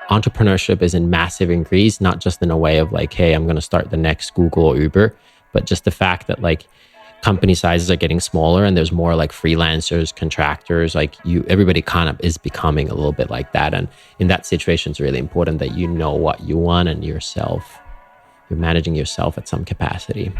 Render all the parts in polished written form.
entrepreneurship is in massive increase, not just in a way of like, hey, I'm going to start the next Google or Uber, but just the fact that like company sizes are getting smaller and there's more like freelancers, contractors, like everybody kind of is becoming a little bit like that. And in that situation, it's really important that you know what you want and you're managing yourself at some capacity.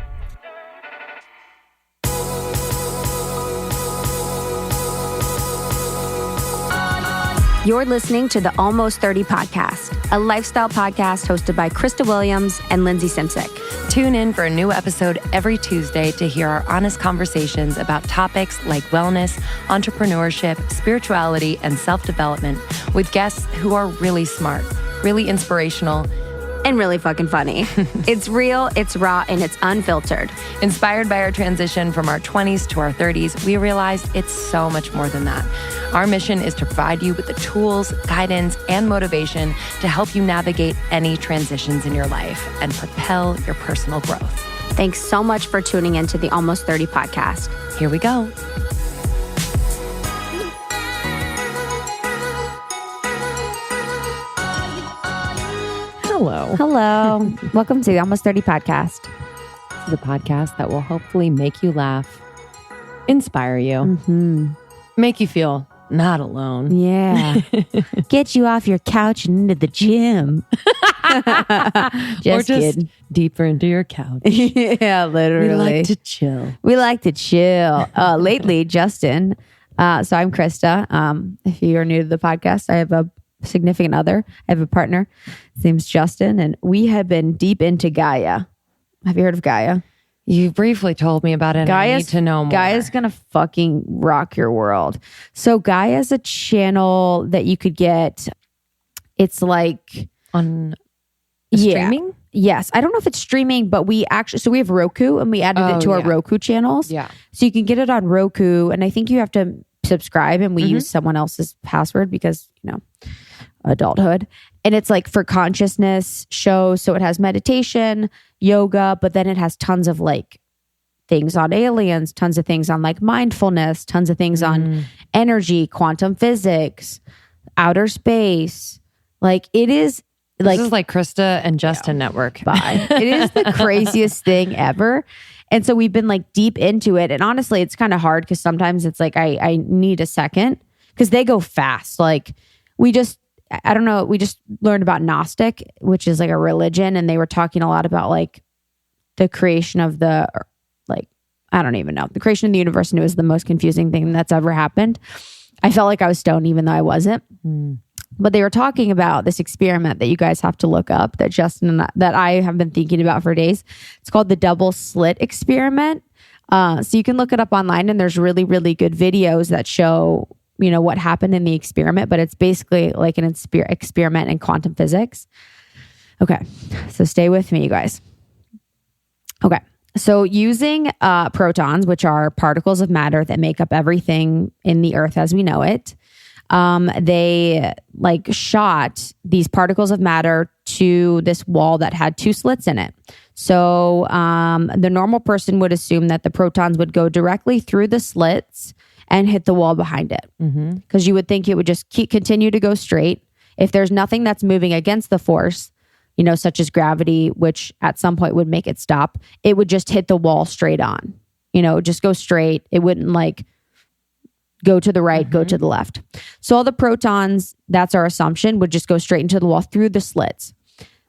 You're listening to the Almost 30 podcast, a lifestyle podcast hosted by Krista Williams and Lindsay Simsick. Tune in for a new episode every Tuesday to hear our honest conversations about topics like wellness, entrepreneurship, spirituality, and self-development with guests who are really smart, really inspirational, and really fucking funny. It's real, it's raw, and it's unfiltered. Inspired by our transition from our 20s to our 30s, we realized it's so much more than that. Our mission is to provide you with the tools, guidance, and motivation to help you navigate any transitions in your life and propel your personal growth. Thanks so much for tuning into the Almost 30 podcast. Here we go. Hello. Welcome to the Almost 30 podcast. This is a podcast that will hopefully make you laugh, inspire you, make you feel not alone. Yeah. Get you off your couch and into the gym. Or just kidding. Deeper into your couch. Yeah, literally. We like to chill. Lately, Justin. So I'm Krista. If you are new to the podcast, I have a significant other. I have a partner. His name's Justin, and we have been deep into Gaia. Have you heard of Gaia? You briefly told me about it. I need to know more. Gaia's gonna fucking rock your world. So Gaia is a channel that you could get. It's like on streaming. Yes, I don't know if it's streaming, but we have Roku, and we added it to our Roku channels. Yeah, so you can get it on Roku, and I think you have to subscribe, and we use someone else's password because adulthood. And it's like for consciousness shows. So it has meditation, yoga, but then it has tons of like things on aliens, tons of things on like mindfulness, tons of things on energy, quantum physics, outer space. Like it is like, this is like Krista and Justin Network. Bye. It is the craziest thing ever. And so we've been like deep into it. And honestly, it's kind of hard because sometimes it's like, I need a second because they go fast. Like we just learned about Gnostic, which is like a religion. And they were talking a lot about like the creation of the creation of the universe. And it was the most confusing thing that's ever happened. I felt like I was stoned even though I wasn't. But they were talking about this experiment that you guys have to look up that Justin and that I have been thinking about for days. It's called the double slit experiment. So you can look it up online, and there's really, really good videos that show, what happened in the experiment, but it's basically like an experiment in quantum physics. Okay. So stay with me, you guys. Okay. So using protons, which are particles of matter that make up everything in the earth as we know it, they like shot these particles of matter to this wall that had two slits in it. So the normal person would assume that the protons would go directly through the slits and hit the wall behind it. Because you would think it would just continue to go straight. If there's nothing that's moving against the force, such as gravity, which at some point would make it stop, it would just hit the wall straight on. Just go straight. It wouldn't like go to the right, go to the left. So all the protons, that's our assumption, would just go straight into the wall through the slits.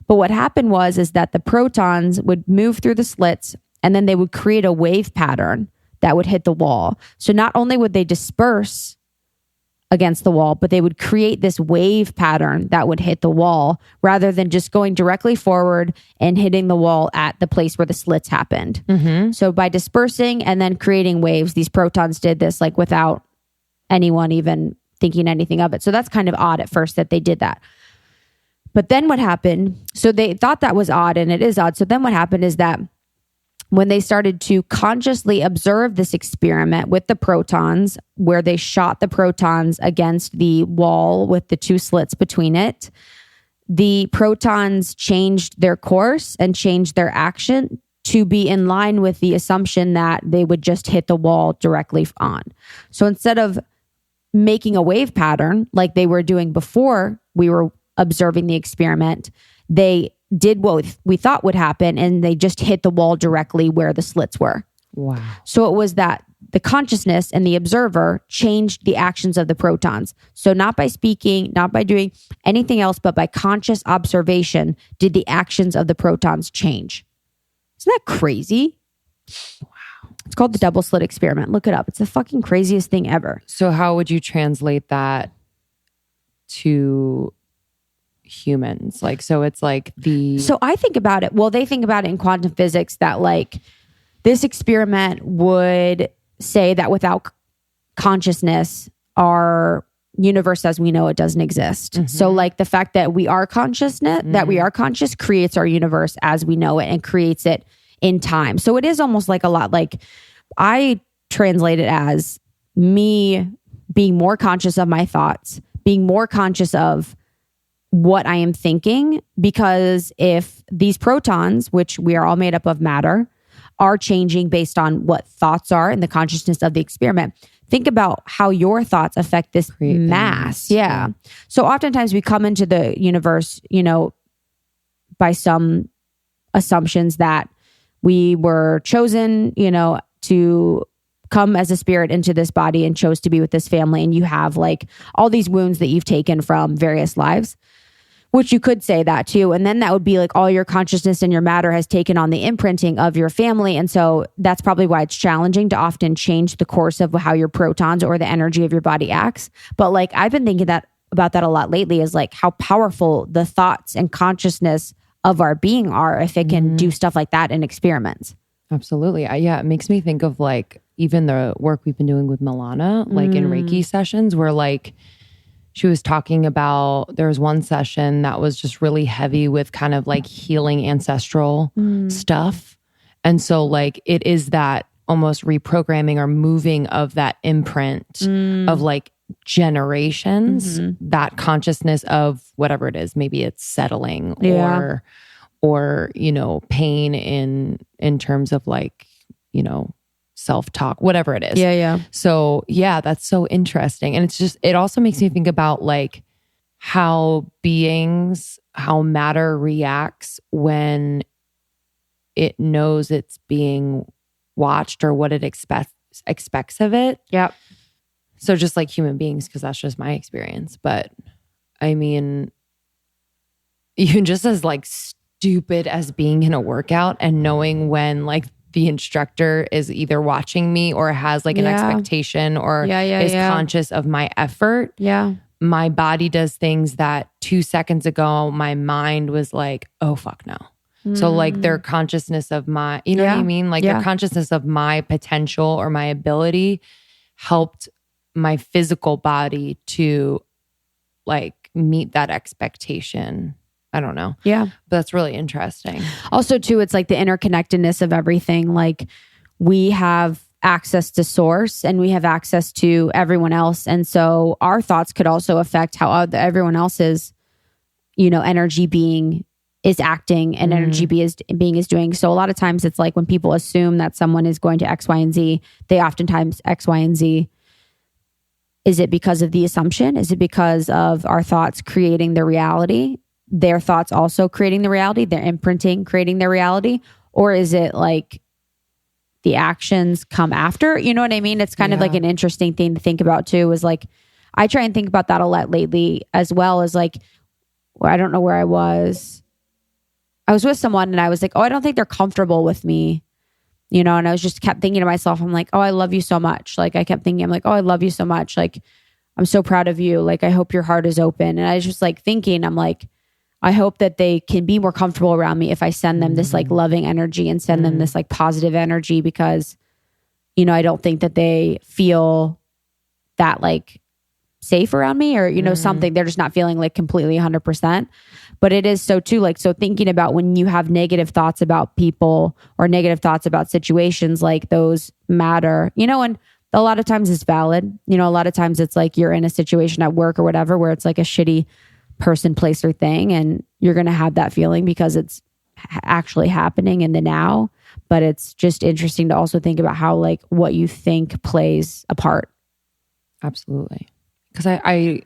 But what happened is that the protons would move through the slits, and then they would create a wave pattern that would hit the wall. So not only would they disperse against the wall, but they would create this wave pattern that would hit the wall rather than just going directly forward and hitting the wall at the place where the slits happened. So by dispersing and then creating waves, these protons did this like without anyone even thinking anything of it. So that's kind of odd at first that they did that. But then what happened, so they thought that was odd, and it is odd. So then what happened is that when they started to consciously observe this experiment with the protons, where they shot the protons against the wall with the two slits between it, the protons changed their course and changed their action to be in line with the assumption that they would just hit the wall directly on. So instead of making a wave pattern like they were doing before we were observing the experiment, they did what we thought would happen, and they just hit the wall directly where the slits were. Wow. So it was that the consciousness and the observer changed the actions of the protons. So not by speaking, not by doing anything else, but by conscious observation did the actions of the protons change. Isn't that crazy? Wow. It's called the double slit experiment. Look it up. It's the fucking craziest thing ever. So how would you translate that to humans? Like, so it's like So I think about it. Well, they think about it in quantum physics that like this experiment would say that without consciousness, our universe as we know it doesn't exist. Mm-hmm. So like the fact that we are consciousness, that we are conscious creates our universe as we know it and creates it in time. So it is almost like a lot like I translate it as me being more conscious of my thoughts, being more conscious of what I am thinking, because if these protons, which we are all made up of matter, are changing based on what thoughts are and the consciousness of the experiment. Think about how your thoughts affect this mass. Yeah. So oftentimes we come into the universe, by some assumptions that we were chosen, to come as a spirit into this body and chose to be with this family. And you have like all these wounds that you've taken from various lives, which you could say that too. And then that would be like all your consciousness and your matter has taken on the imprinting of your family. And so that's probably why it's challenging to often change the course of how your protons or the energy of your body acts. But like I've been thinking about that a lot lately, is like how powerful the thoughts and consciousness of our being are if it can do stuff like that in experiments. Absolutely. Yeah, it makes me think of like even the work we've been doing with Milana, like in Reiki sessions where like she was talking about, there was one session that was just really heavy with kind of like healing ancestral stuff. And so like it is that almost reprogramming or moving of that imprint of like generations, that consciousness of whatever it is, maybe it's settling or pain in terms of like, self-talk, whatever it is. Yeah. So yeah, that's so interesting. And it also makes me think about like how matter reacts when it knows it's being watched or what it expects of it. Yep. So just like human beings, because that's just my experience. But I mean, even just as like stupid as being in a workout and knowing when like the instructor is either watching me or has like an expectation or is conscious of my effort. Yeah. My body does things that 2 seconds ago, my mind was like, oh, fuck no. So like their consciousness of my, you know what I mean? Like their consciousness of my potential or my ability helped my physical body to like meet that expectation. I don't know. Yeah. But that's really interesting. Also too, it's like the interconnectedness of everything. Like we have access to source and we have access to everyone else. And so our thoughts could also affect how everyone else's, energy being is acting and energy being is doing. So a lot of times it's like when people assume that someone is going to X, Y, and Z, they oftentimes X, Y, and Z. Is it because of the assumption? Is it because of our thoughts creating the reality? Their thoughts also creating the reality, their imprinting creating their reality? Or is it like the actions come after? You know what I mean? It's kind of like an interesting thing to think about too, is like, I try and think about that a lot lately, as well as like, I don't know where I was with someone and I was like, oh, I don't think they're comfortable with me, and I was just kept thinking to myself, I'm like, oh, I love you so much. Like I kept thinking, I'm like, oh, I love you so much. Like, I'm so proud of you. Like, I hope your heart is open. And I was just like thinking, I'm like, I hope that they can be more comfortable around me if I send them this like loving energy and send them this like positive energy, because, I don't think that they feel that like safe around me or, something. They're just not feeling like completely 100%. But it is so too, like, so thinking about when you have negative thoughts about people or negative thoughts about situations, like those matter, and a lot of times it's valid. A lot of times it's like you're in a situation at work or whatever, where it's like a shitty person, place, or thing, and you're going to have that feeling because it's actually happening in the now. But it's just interesting to also think about how like what you think plays a part. Absolutely. Because I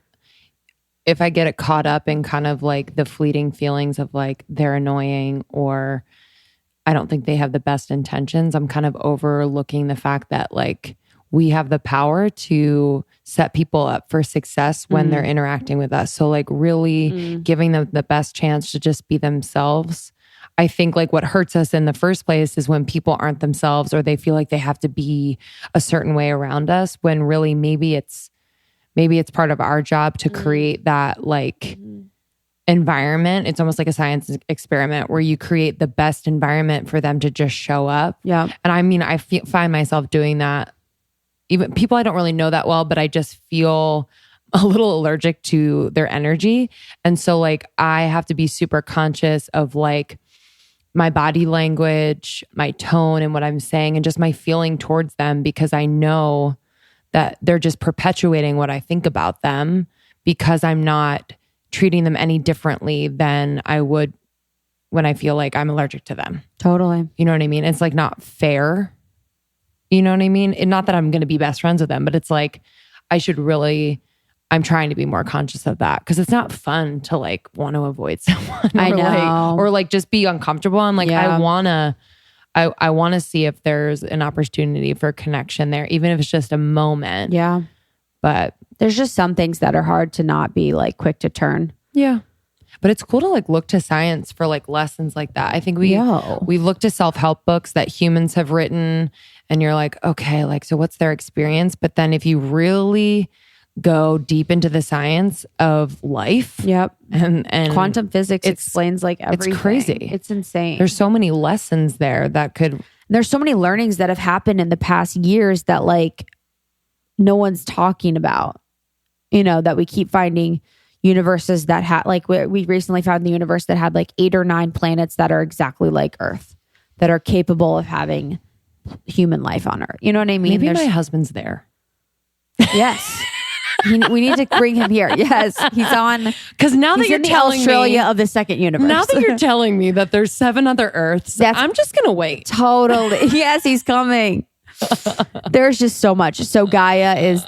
if I get it caught up in kind of like the fleeting feelings of like they're annoying or I don't think they have the best intentions, I'm kind of overlooking the fact that like we have the power to set people up for success when they're interacting with us. So like really giving them the best chance to just be themselves. I think like what hurts us in the first place is when people aren't themselves or they feel like they have to be a certain way around us, when really maybe it's part of our job to create that like environment. It's almost like a science experiment where you create the best environment for them to just show up. Yeah. And I mean, I find myself doing that. Even people I don't really know that well, but I just feel a little allergic to their energy. And so like I have to be super conscious of like my body language, my tone and what I'm saying and just my feeling towards them, because I know that they're just perpetuating what I think about them because I'm not treating them any differently than I would when I feel like I'm allergic to them. Totally. You know what I mean? It's like not fair. You know what I mean? And not that I'm going to be best friends with them, but it's like I'm trying to be more conscious of that because it's not fun to like want to avoid someone. I know. Or like just be uncomfortable. I'm like, I want to see if there's an opportunity for connection there, even if it's just a moment. Yeah. But there's just some things that are hard to not be like quick to turn. Yeah. But it's cool to like look to science for like lessons like that. I think we look to self-help books that humans have written and you're like, okay, like, so what's their experience? But then if you really go deep into the science of life. Yep. And quantum physics explains like everything. It's crazy. It's insane. There's so many lessons there that could. There's so many learnings that have happened in the past years that like no one's talking about, you know, that we keep finding universes that had like, we recently found the universe that had like 8 or 9 planets that are exactly like Earth, that are capable of having human life on Earth. You know what I mean? Maybe my husband's there. Yes. We need to bring him here. Yes, he's on. Because now that you're telling me, Australia of the second universe. Now that you're telling me that there's 7 other Earths, I'm just gonna wait. Totally. Yes, he's coming. There's just so much. So Gaia is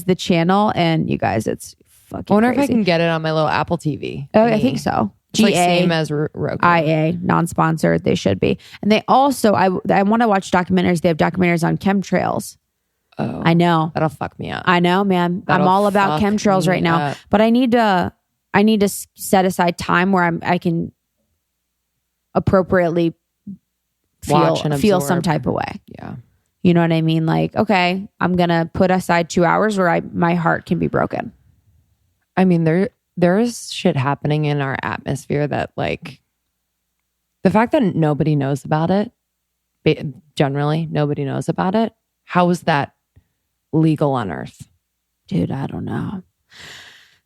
the channel, and you guys, it's fucking. I wonder crazy. if I can get it on my little Apple TV. Oh, I think so. It's like same as Roku. IA, non-sponsored. They should be. And they also, I want to watch documentaries. They have documentaries on chemtrails. Oh, I know. That'll fuck me up. I know, man. I'm all about chemtrails right now. But I need to set aside time where I can appropriately feel some type of way. Yeah. You know what I mean? Like, okay, I'm going to put aside 2 hours where my heart can be broken. I mean, there is shit happening in our atmosphere that like the fact that nobody knows about it, generally nobody knows about it. How is that legal on Earth? Dude, I don't know.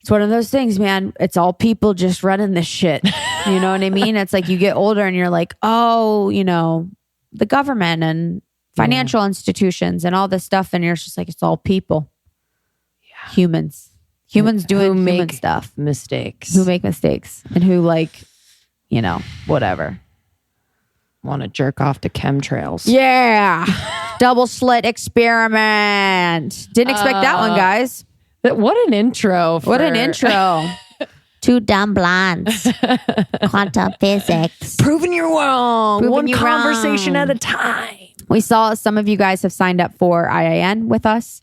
It's one of those things, man. It's all people just running this shit. You know what I mean? It's like you get older and you're like, oh, you know, the government and financial institutions and all this stuff. And you're just like, it's all people. Yeah. Humans doing human stuff. Who make mistakes and who like, you know, whatever. Want to jerk off to chemtrails. Yeah. Double slit experiment. Didn't expect that one, guys. What an intro. What an intro. 2 dumb blondes. Quantum physics. Proving you're wrong. One conversation at a time. We saw some of you guys have signed up for IIN with us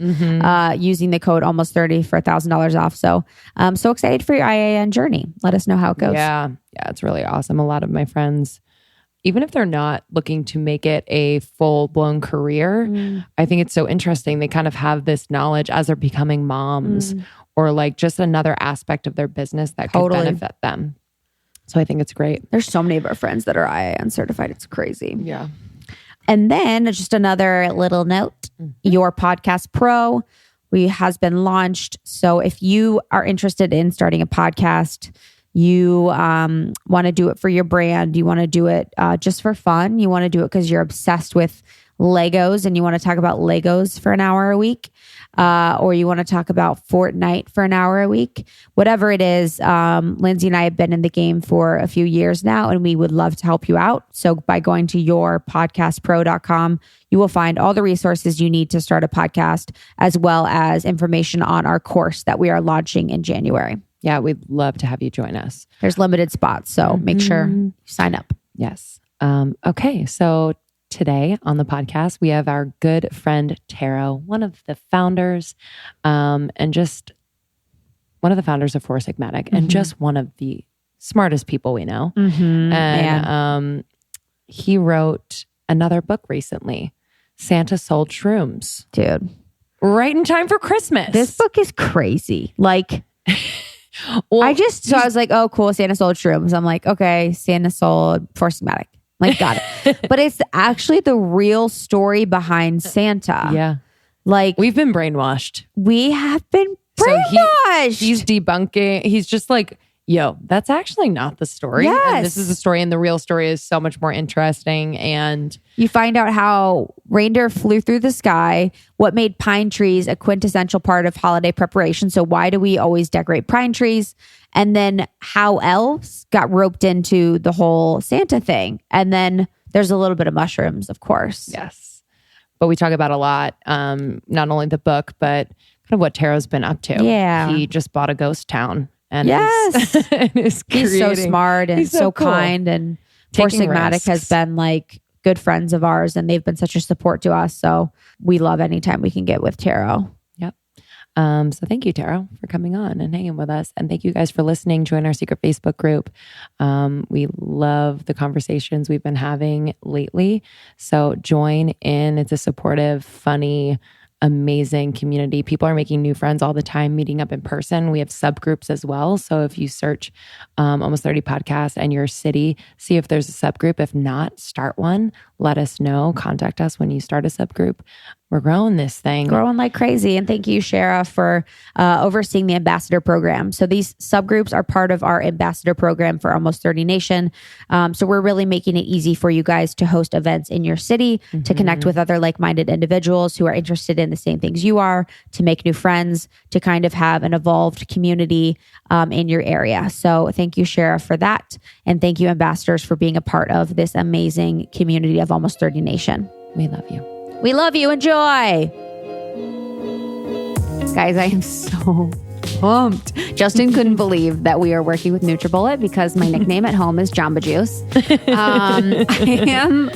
using the code almost 30 for $1,000 off. So I'm so excited for your IIN journey. Let us know how it goes. Yeah, it's really awesome. A lot of my friends, even if they're not looking to make it a full-blown career, I think it's so interesting. They kind of have this knowledge as they're becoming moms or like just another aspect of their business that could benefit them. So I think it's great. There's so many of our friends that are IIN certified. It's crazy. Yeah. And then just another little note, Your Podcast Pro has been launched. So if you are interested in starting a podcast, you want to do it for your brand, you want to do it just for fun, you want to do it because you're obsessed with Legos and you want to talk about Legos for an hour a week, or you want to talk about Fortnite for an hour a week, whatever it is, Lindsay and I have been in the game for a few years now, and we would love to help you out. So by going to yourpodcastpro.com, you will find all the resources you need to start a podcast, as well as information on our course that we are launching in January. Yeah, we'd love to have you join us. There's limited spots, so make sure you sign up. Yes. Okay, so today on the podcast, we have our good friend Tero, one of the founders, and just one of the founders of Sigmatic, and just one of the smartest people we know. And he wrote another book recently, Santa Sold Shrooms. Dude. Right in time for Christmas. This book is crazy. Like, well, I was like, oh, cool, Santa sold shrooms. I'm like, okay, Santa sold Sigmatic. Like, got it. But it's actually the real story behind Santa. Yeah. Like, we've been brainwashed. We have been brainwashed. So he's debunking. He's just like, yo, that's actually not the story. Yes. And this is the story. And the real story is so much more interesting. And you find out how reindeer flew through the sky, what made pine trees a quintessential part of holiday preparation. So why do we always decorate pine trees? And then how elves got roped into the whole Santa thing. And then there's a little bit of mushrooms, of course. Yes. But we talk about a lot, not only the book, but kind of what Tero's been up to. Yeah. He just bought a ghost town. And yes. He's so smart and so cool. Kind. And Sigmatic has been like good friends of ours, and they've been such a support to us. So we love anytime we can get with Tero. Yep. So thank you, Tero, for coming on and hanging with us. And thank you guys for listening. Join our secret Facebook group. We love the conversations we've been having lately. So join in. It's a supportive, funny, amazing community. People are making new friends all the time, meeting up in person. We have subgroups as well. So if you search Almost 30 Podcasts and your city, see if there's a subgroup. If not, start one. Let us know. Contact us when you start a subgroup. We're growing this thing. Growing like crazy. And thank you, Shara, for overseeing the ambassador program. So these subgroups are part of our ambassador program for Almost 30 Nation. So we're really making it easy for you guys to host events in your city, to connect with other like-minded individuals who are interested in the same things you are, to make new friends, to kind of have an evolved community in your area. So thank you, Shara, for that. And thank you, ambassadors, for being a part of this amazing community of Almost 30 Nation. We love you. We love you. Enjoy. Guys, I am so pumped. Justin couldn't believe that we are working with NutriBullet because my nickname at home is Jamba Juice. I am,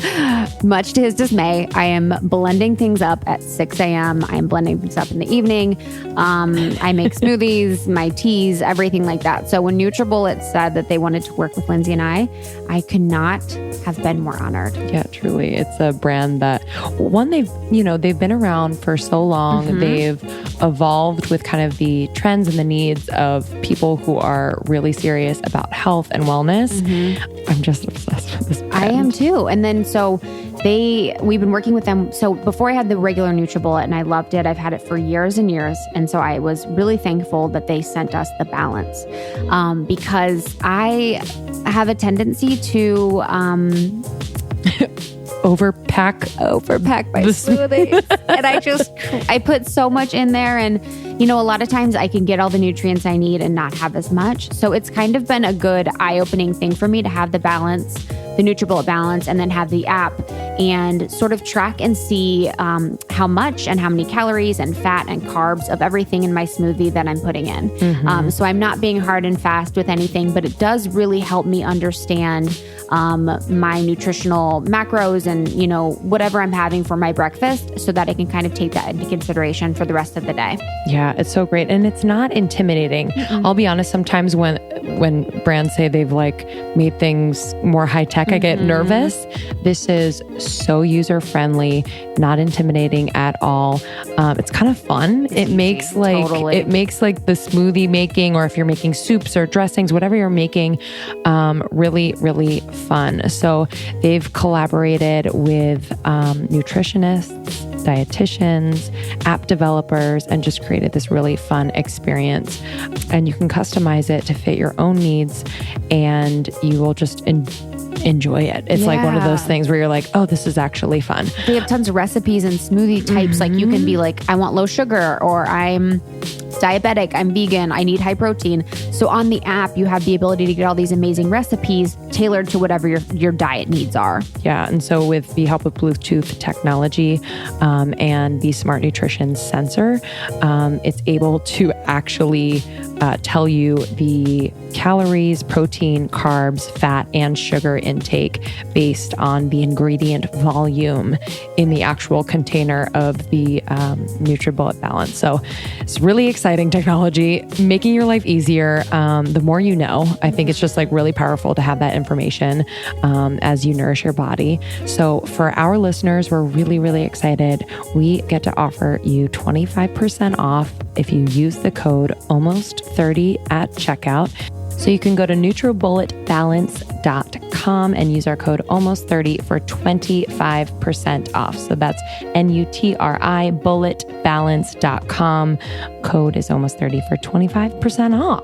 much to his dismay, I am blending things up at 6 a.m. I am blending things up in the evening. I make smoothies, my teas, everything like that. So when NutriBullet said that they wanted to work with Lindsay and I could not have been more honored. Yeah, truly. It's a brand that, one, they've been around for so long. They've evolved with kind of the trends and the needs of people who are really serious about health and wellness. I'm just obsessed with this brand. I am too. And then we've been working with them. So before I had the regular NutriBullet and I loved it, I've had it for years and years. And so I was really thankful that they sent us the balance because I have a tendency to overpack my smoothies. And I put so much in there, and a lot of times I can get all the nutrients I need and not have as much. So it's kind of been a good eye-opening thing for me to have the balance, the NutriBullet balance, and then have the app and sort of track and see how much and how many calories and fat and carbs of everything in my smoothie that I'm putting in. So I'm not being hard and fast with anything, but it does really help me understand my nutritional macros and, whatever I'm having for my breakfast so that I can kind of take that into consideration for the rest of the day. Yeah, it's so great. And it's not intimidating. I'll be honest, sometimes when brands say they've made things more high tech, I get nervous. This is so user-friendly, not intimidating at all. It's kind of fun. It makes the smoothie making, or if you're making soups or dressings, whatever you're making, really, really fun. So they've collaborated with nutritionists, dietitians, app developers, and just created this really fun experience. And you can customize it to fit your own needs, and you will just enjoy it. It's like one of those things where you're like, oh, this is actually fun. They have tons of recipes and smoothie types. Like you can be like, I want low sugar, or I'm diabetic, I'm vegan, I need high protein. So on the app, you have the ability to get all these amazing recipes tailored to whatever your diet needs are. Yeah. And so with the help of Bluetooth technology and the Smart Nutrition sensor, it's able to actually tell you the calories, protein, carbs, fat, and sugar intake based on the ingredient volume in the actual container of the NutriBullet Balance. So it's really exciting technology, making your life easier. The more you know, I think it's just like really powerful to have that information as you nourish your body. So for our listeners, we're really, really excited. We get to offer you 25% off if you use the code ALMOST30 at checkout. So you can go to NutriBulletBalance.com and use our code ALMOST30 for 25% off. So that's NUTRI bulletbalance.com. Code is ALMOST30 for 25% off.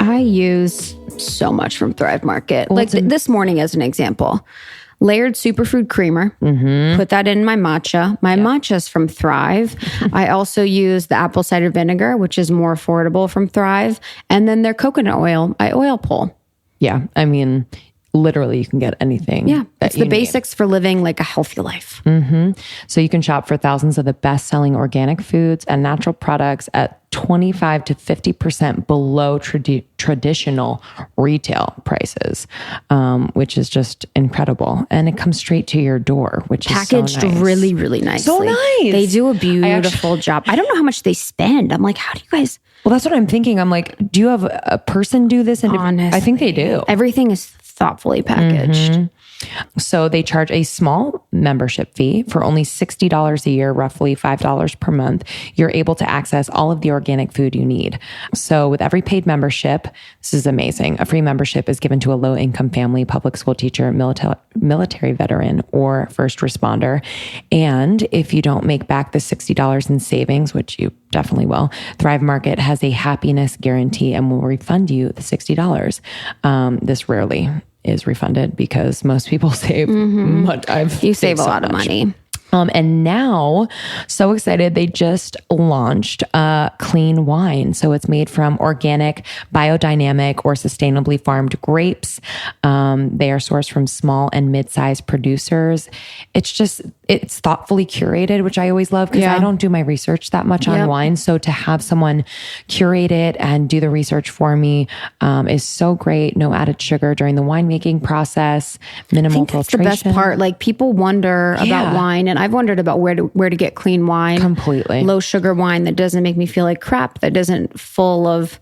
I use so much from Thrive Market. Like this morning as an example. Layered superfood creamer. Put that in my matcha. My matcha's from Thrive. I also use the apple cider vinegar, which is more affordable from Thrive. And then their coconut oil, I oil pull. Yeah. I mean, literally you can get anything. Yeah. It's the basics for living like a healthy life. So you can shop for thousands of the best-selling organic foods and natural products at 25 to 50% below traditional retail prices, which is just incredible. And it comes straight to your door, which packaged is so nice. Really, really nicely. So nice. They do a beautiful job. I don't know how much they spend. I'm like, how do you guys... Well, that's what I'm thinking. I'm like, do you have a person do this? And honestly, I think they do. Everything is thoughtfully packaged. So they charge a small membership fee for only $60 a year, roughly $5 per month. You're able to access all of the organic food you need. So with every paid membership, this is amazing. A free membership is given to a low-income family, public school teacher, military veteran, or first responder. And if you don't make back the $60 in savings, which you definitely will, Thrive Market has a happiness guarantee and will refund you the $60. This rarely is refunded because most people save much. You save a lot of money. And now, so excited, they just launched clean wine. So it's made from organic, biodynamic, or sustainably farmed grapes. They are sourced from small and mid-sized producers. It's thoughtfully curated, which I always love because I don't do my research that much on wine. So to have someone curate it and do the research for me is so great. No added sugar during the winemaking process, minimal filtration. That's the best part. Like people wonder about wine, and I've wondered about where to get clean wine. Completely. Low sugar wine that doesn't make me feel like crap, that isn't full of,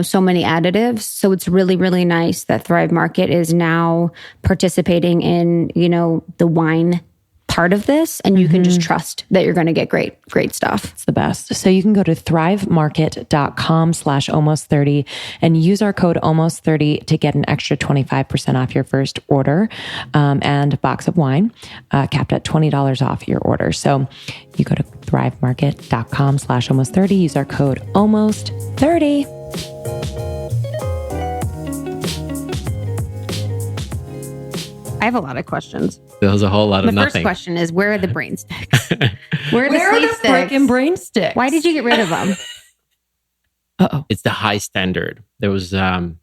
so many additives. So it's really, really nice that Thrive Market is now participating in, the wine part of this, and you can just trust that you're going to get great stuff. It's the best. So you can go to thrivemarket.com/almost30 and use our code almost30 to get an extra 25% off your first order, and a box of wine, capped at $20 off your order. So you go to thrivemarket.com/almost30, use our code almost30. I have a lot of questions. There's a whole lot of nothing. The first nothing. question is, where are the brain sticks? Where are the freaking brain sticks? Why did you get rid of them? It's the high standard. There was 2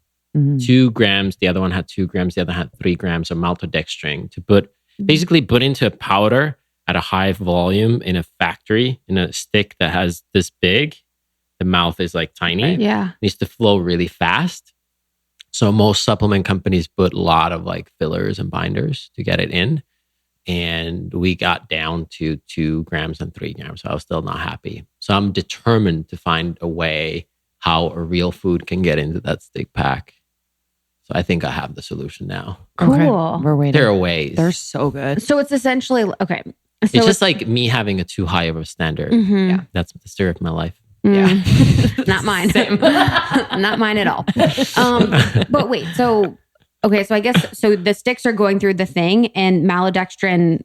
grams. The other one had 2 grams. The other had 3 grams of maltodextrin to put into a powder at a high volume in a factory in a stick that has this big. The mouth is like tiny. Right. Yeah. It needs to flow really fast. So most supplement companies put a lot of like fillers and binders to get it in. And we got down to 2 grams and 3 grams. So I was still not happy. So I'm determined to find a way how a real food can get into that stick pack. So I think I have the solution now. Cool. Okay. We're waiting. There are ways. They're so good. So it's essentially, okay. So it's just like me having a too high of a standard. Yeah, that's the story of my life. Yeah. Not mine. Not mine at all. But wait, so I guess, so the sticks are going through the thing and maltodextrin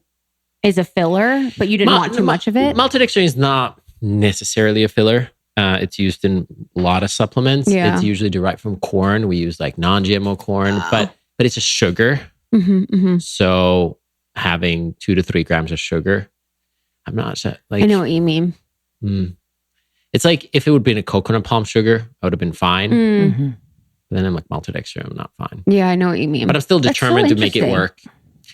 is a filler, but you didn't want too much of it? Maltodextrin is not necessarily a filler. It's used in a lot of supplements. Yeah. It's usually derived from corn. We use like non-GMO corn, but but it's a sugar. So having 2 to 3 grams of sugar, I'm not sure. Like, I know what you mean. It's like if it would have been a coconut palm sugar, I would have been fine. But then I'm like maltodextrin, I'm not fine. Yeah, I know what you mean. But I'm still determined to make it interesting. work.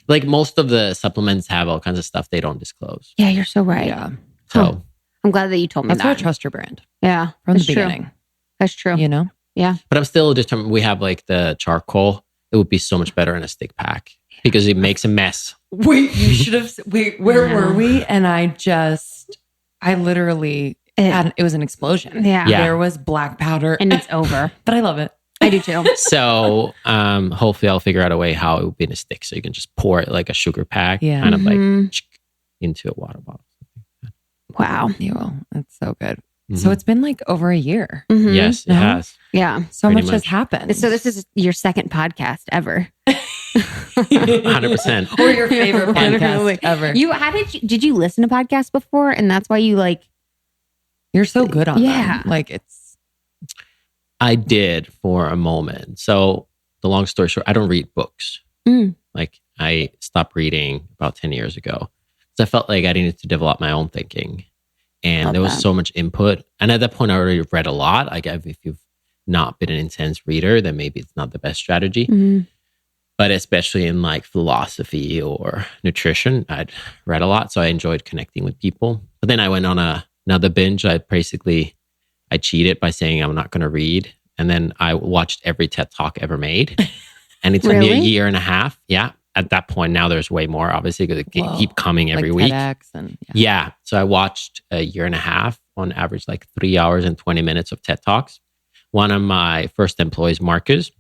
Like most of the supplements have all kinds of stuff they don't disclose. Yeah, you're so right. Yeah. So I'm glad that you told me That's why I that. trust your brand Yeah, from the that's true. beginning. That's true. You know? Yeah. but I'm still determined. We have like the charcoal. It would be so much better in a stick pack because it makes a mess. Wait, you should have. Wait, where were we? And I literally, it was an explosion. Yeah. There was black powder. And it's over. But I love it. I do too. So hopefully I'll figure out a way how it would be in a stick. So you can just pour it like a sugar pack, kind of like into a water bottle. Wow. You will. It's so good. So it's been like over a year. Yes, it has. Yeah. So Pretty much has much. happened. So this is your second podcast ever. 100%. or your favorite podcast Literally. ever. Did you listen to podcasts before? And that's why you like, You're so good on Yeah. them. Like it's I did for a moment. So the long story short, I don't read books. Like I stopped reading about 10 years ago. So I felt like I needed to develop my own thinking. And Love there was that. so much input. And at that point, I already read a lot. Like if you've not been an intense reader, then maybe it's not the best strategy. But especially in like philosophy or nutrition, I'd read a lot. So I enjoyed connecting with people. But then I went on another binge. I cheated by saying I'm not going to read. And then I watched every TED Talk ever made. And it took me a Really? year and a half. Yeah. At that point, now there's way more, obviously, because it keep coming every week. TEDx and Yeah. So I watched a year and a half on average, like 3 hours and 20 minutes of TED Talks. One of my first employees, Marcus,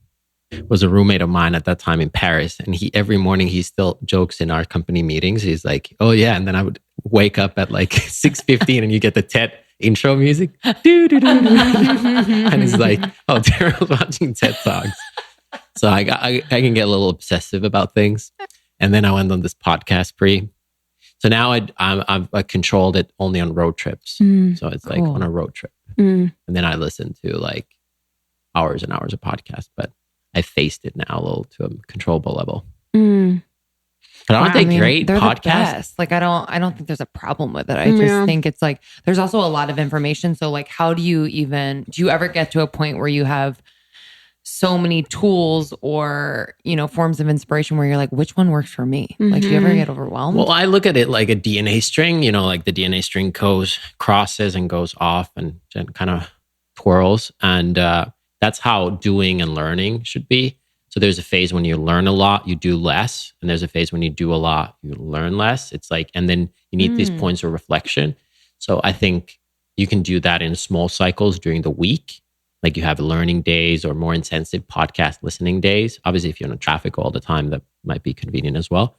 was a roommate of mine at that time in Paris. And every morning he still jokes in our company meetings. He's like, oh yeah. And then I would wake up at like 6:15 and you get the TED intro music. And he's like, oh, Tero's watching TED Talks. So I can get a little obsessive about things. And then I went on this podcast spree. So now I've controlled it only on road trips. So it's like on a road trip. And then I listen to like hours and hours of podcasts, but I faced it now a little to a controllable level. But aren't they great they're podcasts? The best. Like I don't think there's a problem with it. I just think it's like there's also a lot of information. So like how do you ever get to a point where you have so many tools or, forms of inspiration where you're like, which one works for me? Like, do you ever get overwhelmed? Well, I look at it like a DNA string, like the DNA string crosses and goes off and kind of twirls. And that's how doing and learning should be. So there's a phase when you learn a lot, you do less. And there's a phase when you do a lot, you learn less. It's like, and then you need these points of reflection. So I think you can do that in small cycles during the week. Like you have learning days or more intensive podcast listening days. Obviously, if you're in traffic all the time, that might be convenient as well.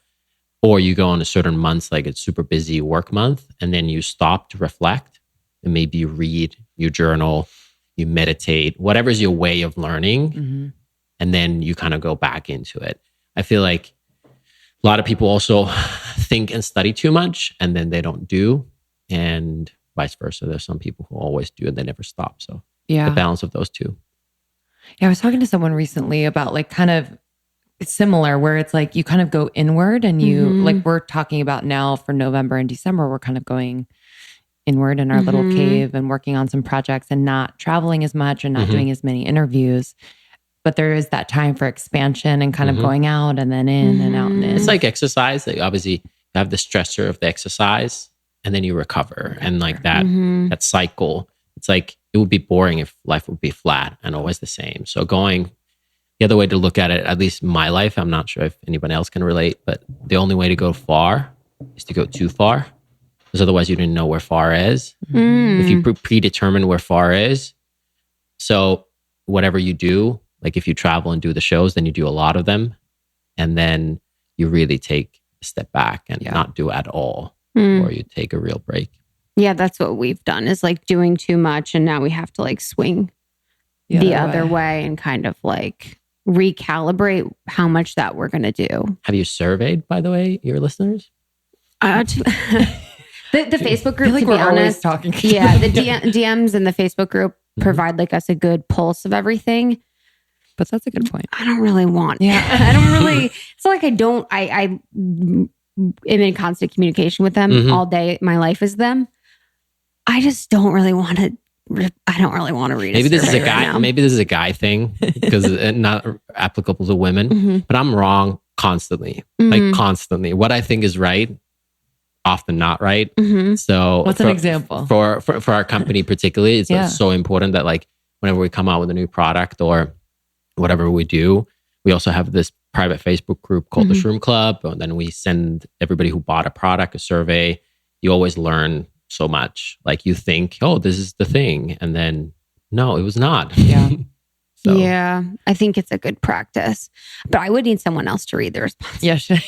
Or you go on a certain month, like it's super busy work month, and then you stop to reflect and maybe you read, you journal, you meditate, whatever's your way of learning. And then you kind of go back into it. I feel like a lot of people also think and study too much and then they don't do, and vice versa. There's some people who always do and they never stop. So the balance of those two. Yeah, I was talking to someone recently about like kind of similar where it's like you kind of go inward and you like we're talking about now for November and December, we're kind of going inward in our little cave and working on some projects and not traveling as much and not doing as many interviews. But there is that time for expansion and kind of going out and then in and out and in. It's like exercise. Like obviously you have the stressor of the exercise and then you recover. And like that cycle, it's like it would be boring if life would be flat and always the same. So going the other way to look at it, at least in my life, I'm not sure if anyone else can relate, but the only way to go far is to go too far. Because otherwise you didn't know where far is. If you predetermine where far is, so whatever you do, like if you travel and do the shows, then you do a lot of them. And then you really take a step back and not do at all. Or you take a real break. Yeah, that's what we've done is like doing too much. And now we have to like swing the other way and kind of like recalibrate how much that we're going to do. Have you surveyed, by the way, your listeners? The Facebook group, like to be we're always honest, talking. Yeah, the DMs in the Facebook group provide like us a good pulse of everything. but that's a good point. I don't really want. Yeah. I don't really. It's not like I don't. I am in constant communication with them all day. My life is them. I just don't really want to. I don't really want to read. Maybe this is a right guy. now. Maybe this is a guy thing because it's not applicable to women. But I'm wrong constantly, like constantly. What I think is right, often not right. So, what's an example for our company particularly? It's so important that like whenever we come out with a new product or whatever we do, we also have this private Facebook group called the Shroom Club, and then we send everybody who bought a product a survey. You always learn so much. Like you think, oh, this is the thing, and then no, it was not. Yeah. So. Yeah, I think it's a good practice, but I would need someone else to read the response. Yeah, sure.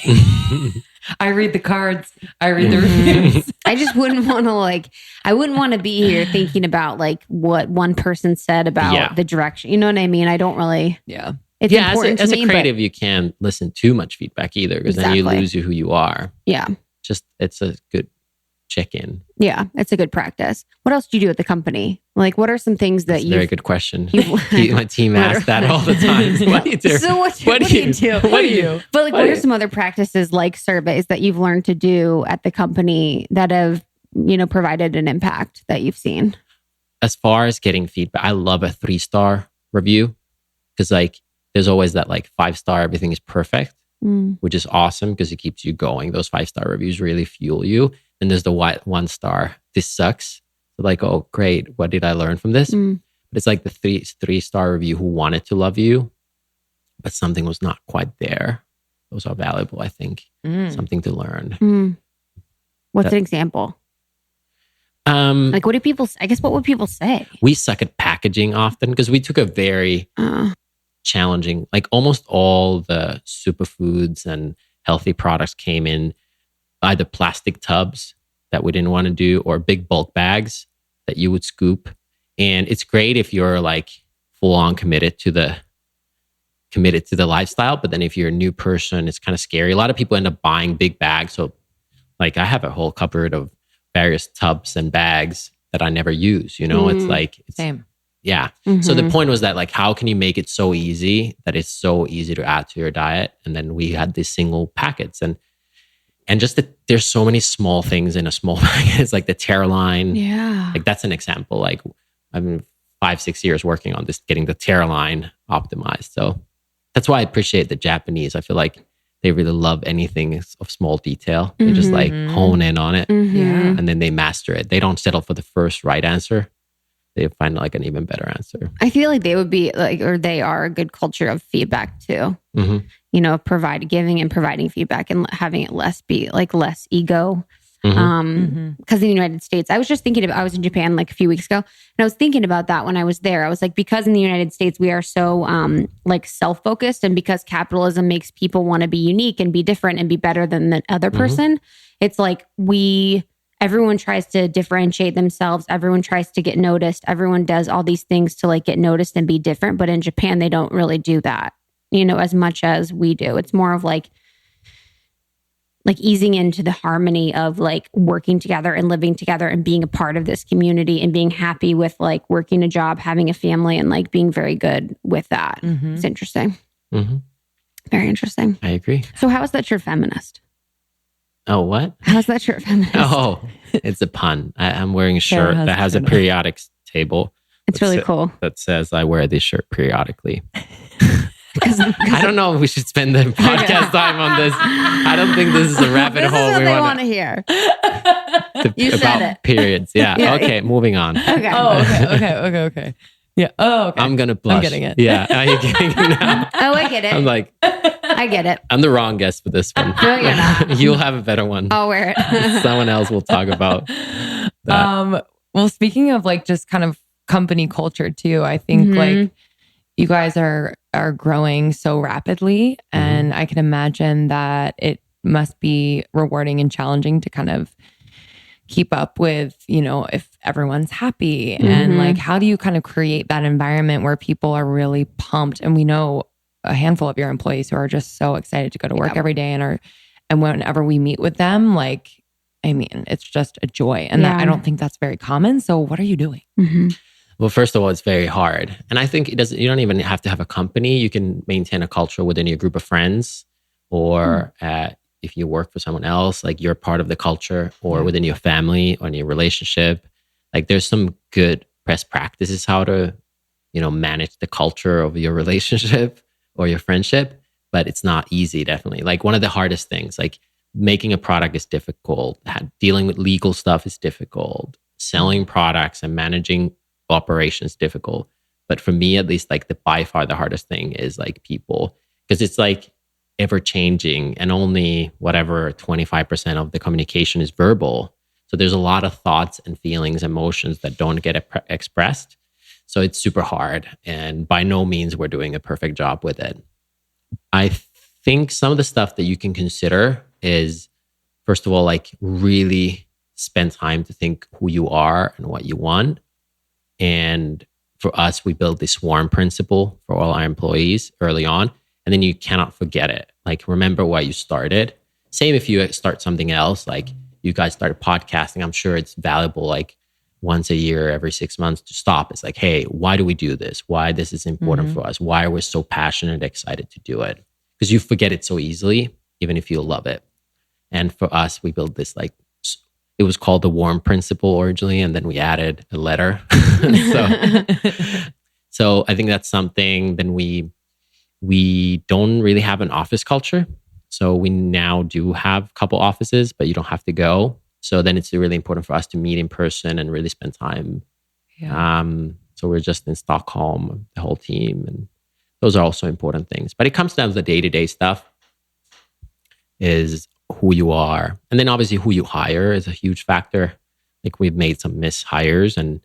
I read the cards. I read the reviews. I just wouldn't want to I wouldn't want to be here thinking about like what one person said about the direction. You know what I mean? I don't really. Yeah. It's important as to a me, creative, you can't listen too much feedback either, because then you lose who you are. Yeah. Just it's a good check-in. Yeah, it's a good practice. What else do you do at the company? Like, what are some things that That's a very good question. My team What asks that all the time. So what do you do? So what do you do? What do you? But like, what are some other practices like surveys that you've learned to do at the company that have, provided an impact that you've seen? As far as getting feedback, I love a 3-star review because like there's always that like 5-star, everything is perfect, which is awesome because it keeps you going. Those 5-star reviews really fuel you. And there's the 1-star, this sucks. So like, oh, great. What did I learn from this? But it's like the 3-star review who wanted to love you, but something was not quite there. Those are valuable, I think. Something to learn. What's an example? Like, what do people say? I guess, what would people say? We suck at packaging often because we took a very challenging, like almost all the superfoods and healthy products came in either plastic tubs that we didn't want to do or big bulk bags that you would scoop. And it's great if you're like full on committed to the lifestyle. But then if you're a new person, it's kind of scary. A lot of people end up buying big bags. So like I have a whole cupboard of various tubs and bags that I never use. It's like same. Yeah. So the point was that like, how can you make it so easy that it's so easy to add to your diet? And then we had these single packets and just that there's so many small things in a small packet. It's like the Tero line. Yeah. Like that's an example. Like I've been 5-6 years working on this, getting the Tero line optimized. So that's why I appreciate the Japanese. I feel like they really love anything of small detail. They just like hone in on it and then they master it. They don't settle for the first right answer. They find like an even better answer. I feel like they would be like, or they are a good culture of feedback too. Giving and providing feedback and having it less ego. Because in the United States, I was just thinking about, I was in Japan like a few weeks ago, and I was thinking about that when I was there. I was like, because in the United States, we are so like self-focused, and because capitalism makes people want to be unique and be different and be better than the other person, it's like everyone tries to differentiate themselves. Everyone tries to get noticed. Everyone does all these things to like get noticed and be different. But in Japan, they don't really do that, as much as we do. It's more of like easing into the harmony of like working together and living together and being a part of this community and being happy with like working a job, having a family, and like being very good with that. It's interesting. Very interesting. I agree. So how is that shirt feminist? Oh, what? How's that shirt feminist? Oh, it's a pun. I'm wearing a shirt that has a periodic table. It's really cool. That says I wear this shirt periodically. I don't know if we should spend the podcast time on this. I don't think this is a rabbit hole. This is what they want to hear. You said about it. Periods. Yeah. Okay. Moving on. Okay. Oh, okay. Yeah. Oh, okay. I'm gonna blush. I'm getting it. Yeah. Are you getting it now? Oh, I get it. I'm like, I get it. I'm the wrong guest for this one. No, you're not. You'll have a better one. I'll wear it. Someone else will talk about that. Well, speaking of like just kind of company culture too, I think like you guys are growing so rapidly, and I can imagine that it must be rewarding and challenging to kind of keep up with, if everyone's happy and like, how do you kind of create that environment where people are really pumped? And we know a handful of your employees who are just so excited to go to work every day and whenever we meet with them, like, I mean, it's just a joy. And that, I don't think that's very common. So what are you doing? Well, first of all, it's very hard. And I think you don't even have to have a company. You can maintain a culture within your group of friends, or if you work for someone else, like you're part of the culture, or within your family or in your relationship. Like there's some good best practices how to, manage the culture of your relationship or your friendship, but it's not easy, definitely. Like one of the hardest things, like making a product is difficult. Dealing with legal stuff is difficult. Selling products and managing operations difficult. But for me, at least, like by far the hardest thing is like people, because it's like ever changing, and only whatever 25% of the communication is verbal. So there's a lot of thoughts and feelings, emotions that don't get expressed. So it's super hard, and by no means we're doing a perfect job with it. I think some of the stuff that you can consider is, first of all, like really spend time to think who you are and what you want. And for us, we build this swarm principle for all our employees early on. And then you cannot forget it. Like, remember why you started. Same if you start something else, like you guys started podcasting. I'm sure it's valuable, like once a year, every 6 months to stop. It's like, hey, why do we do this? Why this is important for us? Why are we so passionate and excited to do it? Because you forget it so easily, even if you love it. And for us, we built this, like, it was called the warm principle originally, and then we added a letter. So I think that's something. Then we don't really have an office culture. So we now do have a couple offices, but you don't have to go. So then it's really important for us to meet in person and really spend time. Yeah. So we're just in Stockholm, the whole team, and those are also important things. But it comes down to the day-to-day stuff, is who you are. And then obviously who you hire is a huge factor. Like we've made some mishires, and,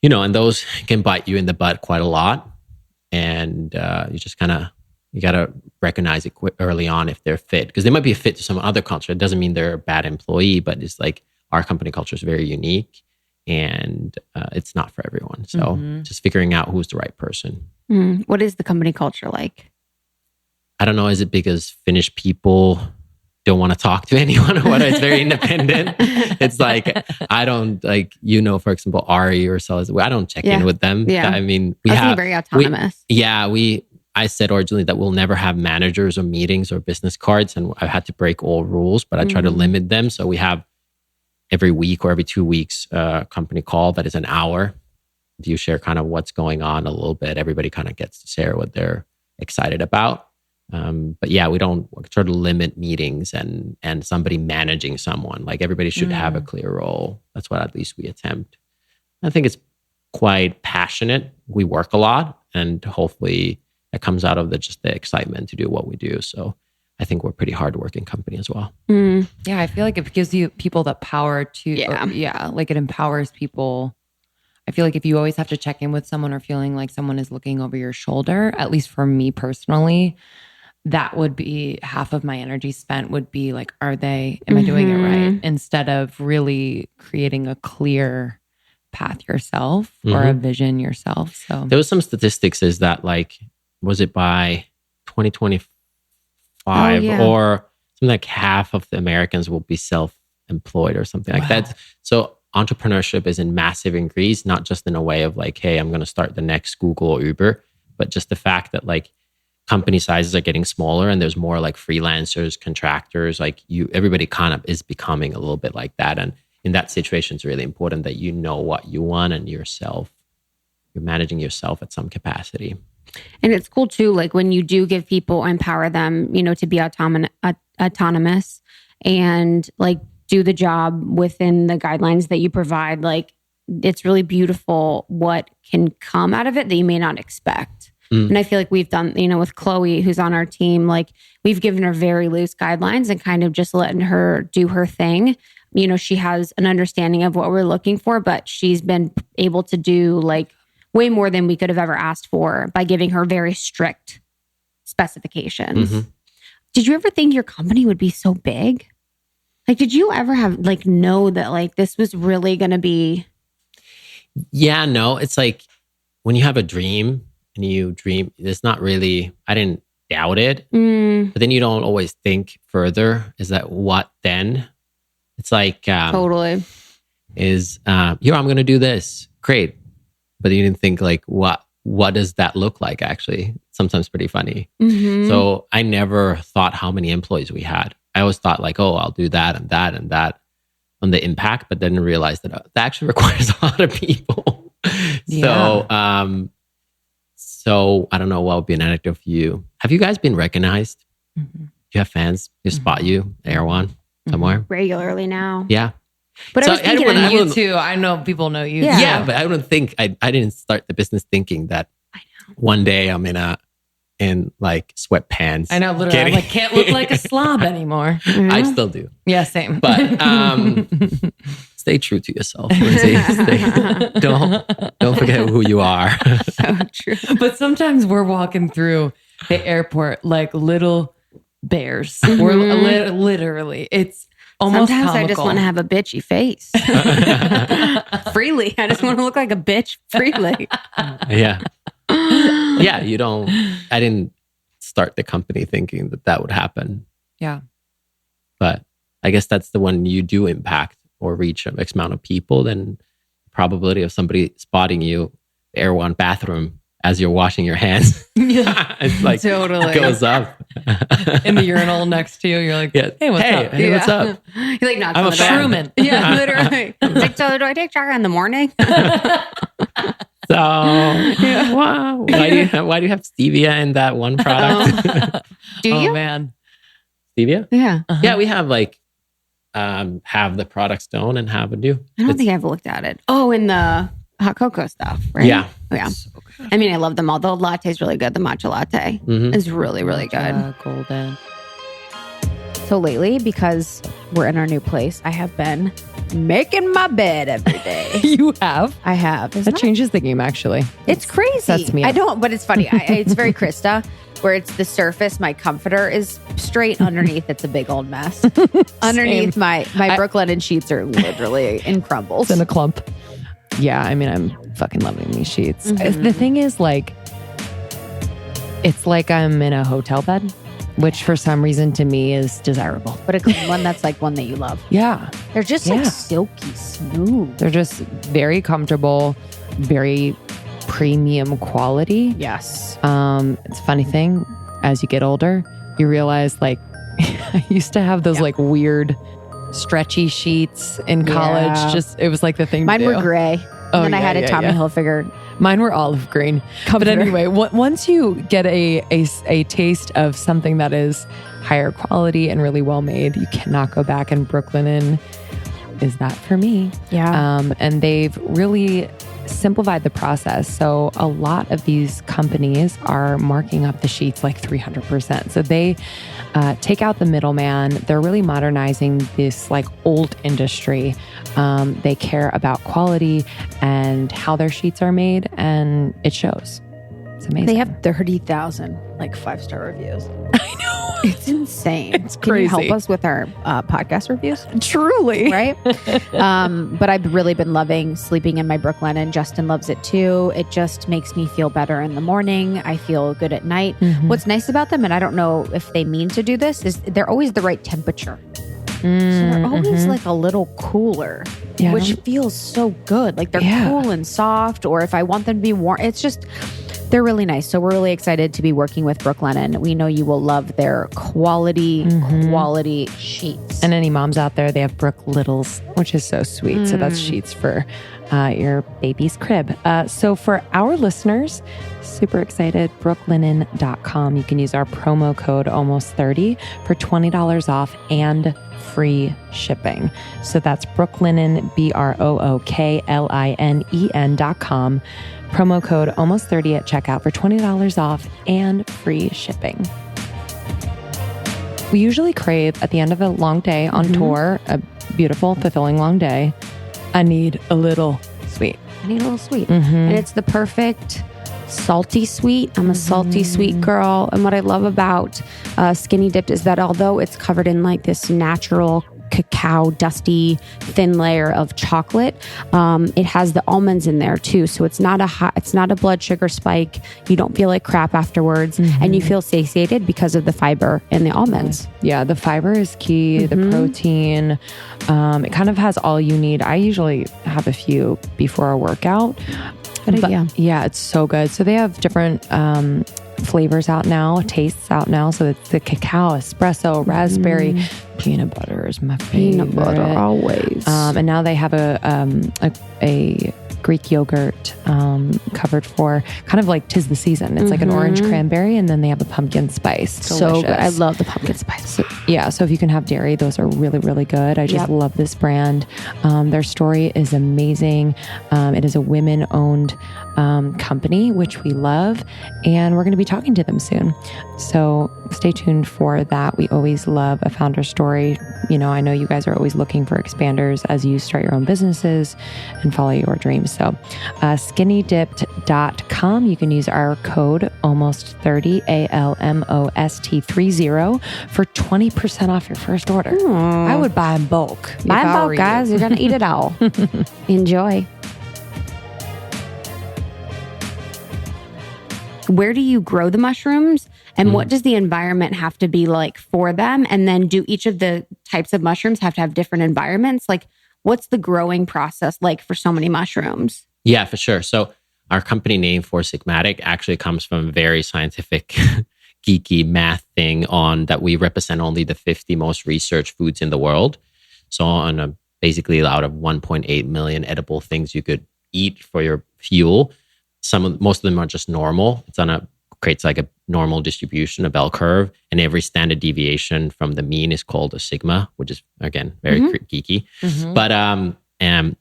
and those can bite you in the butt quite a lot. And you just you got to recognize it early on if they're fit, because they might be a fit to some other culture. It doesn't mean they're a bad employee, but it's like our company culture is very unique, and it's not for everyone. So just figuring out who's the right person. What is the company culture like? I don't know. Is it because Finnish people don't want to talk to anyone, or whether it's very independent? It's like, I don't like, for example, Ari or Sold, I don't check in with them. Yeah. I mean, very autonomous. I said originally that we'll never have managers or meetings or business cards, and I've had to break all rules, but I try to limit them. So we have every week or every 2 weeks a company call that is an hour. Do you share kind of what's going on a little bit? Everybody kind of gets to share what they're excited about. But yeah, we don't try to limit meetings and somebody managing someone. Like everybody should have a clear role. That's what at least we attempt. I think it's quite passionate. We work a lot, and hopefully that comes out of just the excitement to do what we do. So I think we're a pretty hardworking company as well. Yeah, I feel like it gives you people the power to, like it empowers people. I feel like if you always have to check in with someone or feeling like someone is looking over your shoulder, at least for me personally, that would be half of my energy spent would be like, am I doing it right? Instead of really creating a clear path yourself or a vision yourself. So there was some statistics is that, like, was it by 2025 or something like half of the Americans will be self-employed or something like that. So entrepreneurship is in massive increase, not just in a way of like, hey, I'm going to start the next Google or Uber, but just the fact that like company sizes are getting smaller and there's more like freelancers, contractors, like everybody kind of is becoming a little bit like that. And in that situation, it's really important that you know what you want and you're managing yourself at some capacity. And it's cool too, like when you do give people, empower them, to be autonomous and like do the job within the guidelines that you provide. Like it's really beautiful what can come out of it that you may not expect. And I feel like we've done, with Chloe, who's on our team, like we've given her very loose guidelines and kind of just letting her do her thing. She has an understanding of what we're looking for, but she's been able to do like way more than we could have ever asked for by giving her very strict specifications. Did you ever think your company would be so big? Like, did you ever have like know that like this was really going to be? Yeah, no, it's like when you have a dream and you dream, it's not really, I didn't doubt it, but then you don't always think further. Is that what then? It's like, totally. I'm going to do this. Great. but you didn't think like, what does that look like actually? Sometimes pretty funny. So I never thought how many employees we had. I always thought like, oh, I'll do that and that and that on the impact, but then realized that that actually requires a lot of people. So I don't know what would be an anecdote for you. Have you guys been recognized? Do you have fans who spot you, Erwan, somewhere? Regularly now. Yeah. But So I was thinking, I You wouldn't- too. I know people know you. Yeah, but I don't think I didn't start the business thinking that one day I'm in like sweatpants. I know, literally. I'm like, can't look like a slob anymore. I still do. Yeah, same. But stay true to yourself, Lindsay. Don't forget who you are. so true. But sometimes we're walking through the airport like little bears. We're literally, it's almost Sometimes comical. I just want to have a bitchy face. Freely. I just want to look like a bitch freely. Yeah. I didn't start the company thinking that would happen. Yeah. But I guess that's the one you do impact or reach X amount of people, then the probability of somebody spotting you Erwan bathroom as you're washing your hands. It's like Totally. goes up. In the urinal next to you, you're like, Yeah. hey, what's up? Hey, what's up? You're like, not I'm a fan. Shrooming. Yeah, literally. It's like, so do I take shower in the morning? So wow. Why do you have stevia in that one product? Do you? Oh, man. Stevia? Yeah. Yeah, we have like have the products don't and have a do. I don't think I've looked at it. Oh, in the hot cocoa stuff, right? Yeah. Oh, yeah. I mean, I love them all. The latte is really good. The matcha latte is really, really good. Golden. So lately, because we're in our new place, I have been making my bed every day. You have? I have. That changes the game, actually. It's crazy. Sets me I up. don't, but it's funny. It's very Krista, where it's the surface. My comforter is straight. Underneath, it's a big old mess. Underneath, my Brooklyn and sheets are literally in crumbles. It's in a clump. Yeah, I mean, I'm fucking loving these sheets. The thing is, like, it's like I'm in a hotel bed, which for some reason to me is desirable. But a clean one that's like one that you love. Yeah. They're just like silky smooth. They're just very comfortable, very premium quality. Yes. It's a funny thing. As you get older, you realize, like, I used to have those like weird stretchy sheets in college. Yeah. Just, it was like the thing Mine to do. were gray. Oh, and then I had a Tommy Hilfiger. Mine were olive green. But anyway, once you get a taste of something that is higher quality and really well made, you cannot go back. And Brooklinen is that for me. Yeah. And they've really simplified the process. So a lot of these companies are marking up the sheets like 300%. So they take out the middleman. They're really modernizing this like old industry. They care about quality and how their sheets are made, and it shows. It's amazing. They have 30,000 like 5-star reviews. I know. It's insane. It's Can you help crazy. us with our podcast reviews? Truly. Right? But I've really been loving sleeping in my Brooklyn, and Justin loves it too. It just makes me feel better in the morning. I feel good at night. What's nice about them, and I don't know if they mean to do this, is they're always the right temperature. So they're always like a little cooler, Yeah, which feels so good. Like they're cool and soft, or if I want them to be warm, it's just, they're really nice. So we're really excited to be working with Brooklinen. We know you will love their quality sheets. And any moms out there, they have Brook Littles, which is so sweet. So that's sheets for your baby's crib. So for our listeners, super excited, brooklinen.com. You can use our promo code almost30 for $20 off and free shipping. So that's Brooklinen, BROOKLINEN.com. Promo code almost30 at checkout for $20 off and free shipping. We usually crave at the end of a long day on tour, a beautiful, fulfilling long day. I need a little sweet. I need a little sweet. And it's the perfect salty sweet. I'm a salty sweet girl. And what I love about Skinny Dipped is that although it's covered in like this natural cacao, dusty, thin layer of chocolate, it has the almonds in there too. So it's not a blood sugar spike. You don't feel like crap afterwards, and you feel satiated because of the fiber in the almonds. Yeah, the fiber is key, the protein. It kind of has all you need. I usually have a few before a workout. Good idea. Yeah, it's so good. So they have different flavors out now, tastes out now. So it's the cacao, espresso, raspberry, peanut butter is my favorite. Peanut butter always. And now they have a Greek yogurt covered for kind of like 'tis the season. It's like an orange cranberry, and then they have a pumpkin spice. Delicious. So good. I love the pumpkin spice. So if you can have dairy, those are really, really good. I just love this brand. Their story is amazing. It is a women-owned company, which we love, and we're going to be talking to them soon. So stay tuned for that. We always love a founder story. You know, I know you guys are always looking for expanders as you start your own businesses and follow your dreams. So skinnydipped.com. You can use our code almost30, ALMOST30 for 20% off your first order. I would buy in bulk. Buy in bulk, guys. You're going to eat it all. Enjoy. Where do you grow the mushrooms, and what does the environment have to be like for them? And then do each of the types of mushrooms have to have different environments? Like, what's the growing process like for so many mushrooms? Yeah, for sure. So our company name for Sigmatic actually comes from a very scientific, geeky math thing on that we represent only the 50 most researched foods in the world. So on basically out of 1.8 million edible things you could eat for your fuel, most of them are just normal. Creates like a normal distribution, a bell curve, and every standard deviation from the mean is called a sigma, which is again very geeky. But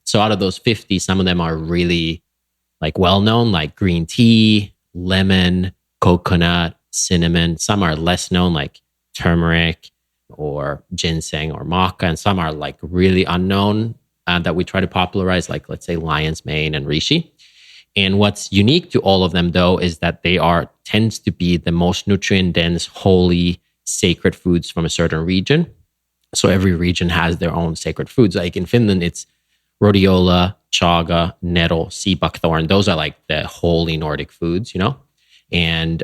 so out of those 50, some of them are really like well known, like green tea, lemon, coconut, cinnamon. Some are less known, like turmeric or ginseng or maca, and some are like really unknown that we try to popularize, like let's say lion's mane and reishi. And what's unique to all of them, though, is that they tends to be the most nutrient-dense, holy, sacred foods from a certain region. So every region has their own sacred foods. Like in Finland, it's rhodiola, chaga, nettle, sea buckthorn. Those are like the holy Nordic foods, you know? And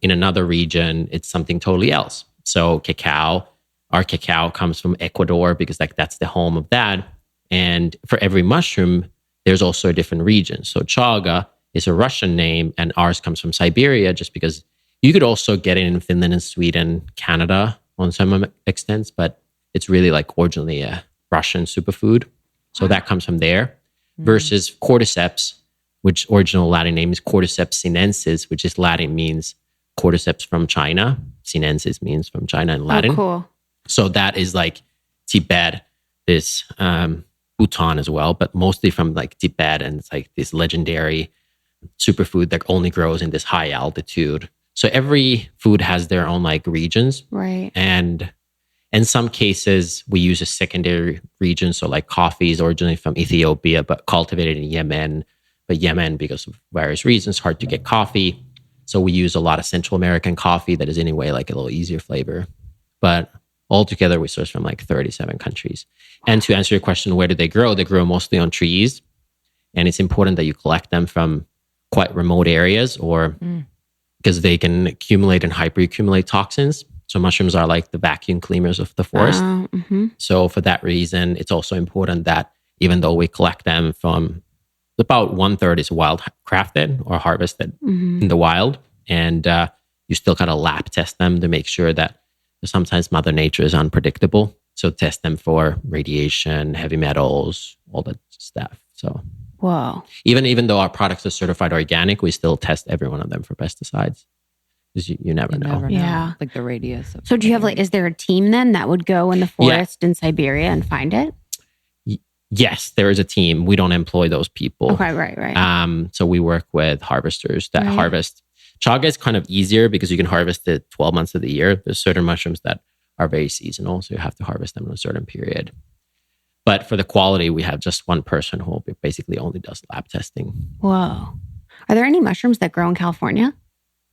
in another region, it's something totally else. So cacao, our cacao comes from Ecuador because like that's the home of that. And for every mushroom, there's also a different region. So chaga is a Russian name, and ours comes from Siberia just because you could also get it in Finland and Sweden, Canada on some extents, but it's really like originally a Russian superfood. So that comes from there. Versus cordyceps, which original Latin name is Cordyceps sinensis, which is Latin means cordyceps from China. Sinensis means from China in Latin. Oh, cool. So that is like Tibet, this Bhutan as well, but mostly from like Tibet, and it's like this legendary superfood that only grows in this high altitude. So every food has their own like regions. Right. And in some cases, we use a secondary region. So like coffee is originally from Ethiopia, but cultivated in Yemen. But Yemen, because of various reasons, hard to get coffee. So we use a lot of Central American coffee that is anyway like a little easier flavor. But altogether, we source from like 37 countries. And to answer your question, where do they grow? They grow mostly on trees. And it's important that you collect them from quite remote areas, or because they can accumulate and hyperaccumulate toxins. So mushrooms are like the vacuum cleaners of the forest. So for that reason, it's also important that even though we collect them from about 1/3 is wild crafted or harvested in the wild, and you still kind of lab test them to make sure that sometimes Mother Nature is unpredictable. So test them for radiation, heavy metals, all that stuff. So Whoa. Even though our products are certified organic, we still test every one of them for pesticides. Because you never know. Yeah. Like the radius. So do you have like, is there a team then that would go in the forest in Siberia and find it? Yes, there is a team. We don't employ those people. Okay, right. So we work with harvesters that harvest. Chaga is kind of easier because you can harvest it 12 months of the year. There's certain mushrooms that are very seasonal, so you have to harvest them in a certain period. But for the quality, we have just one person who basically only does lab testing. Whoa. Are there any mushrooms that grow in California?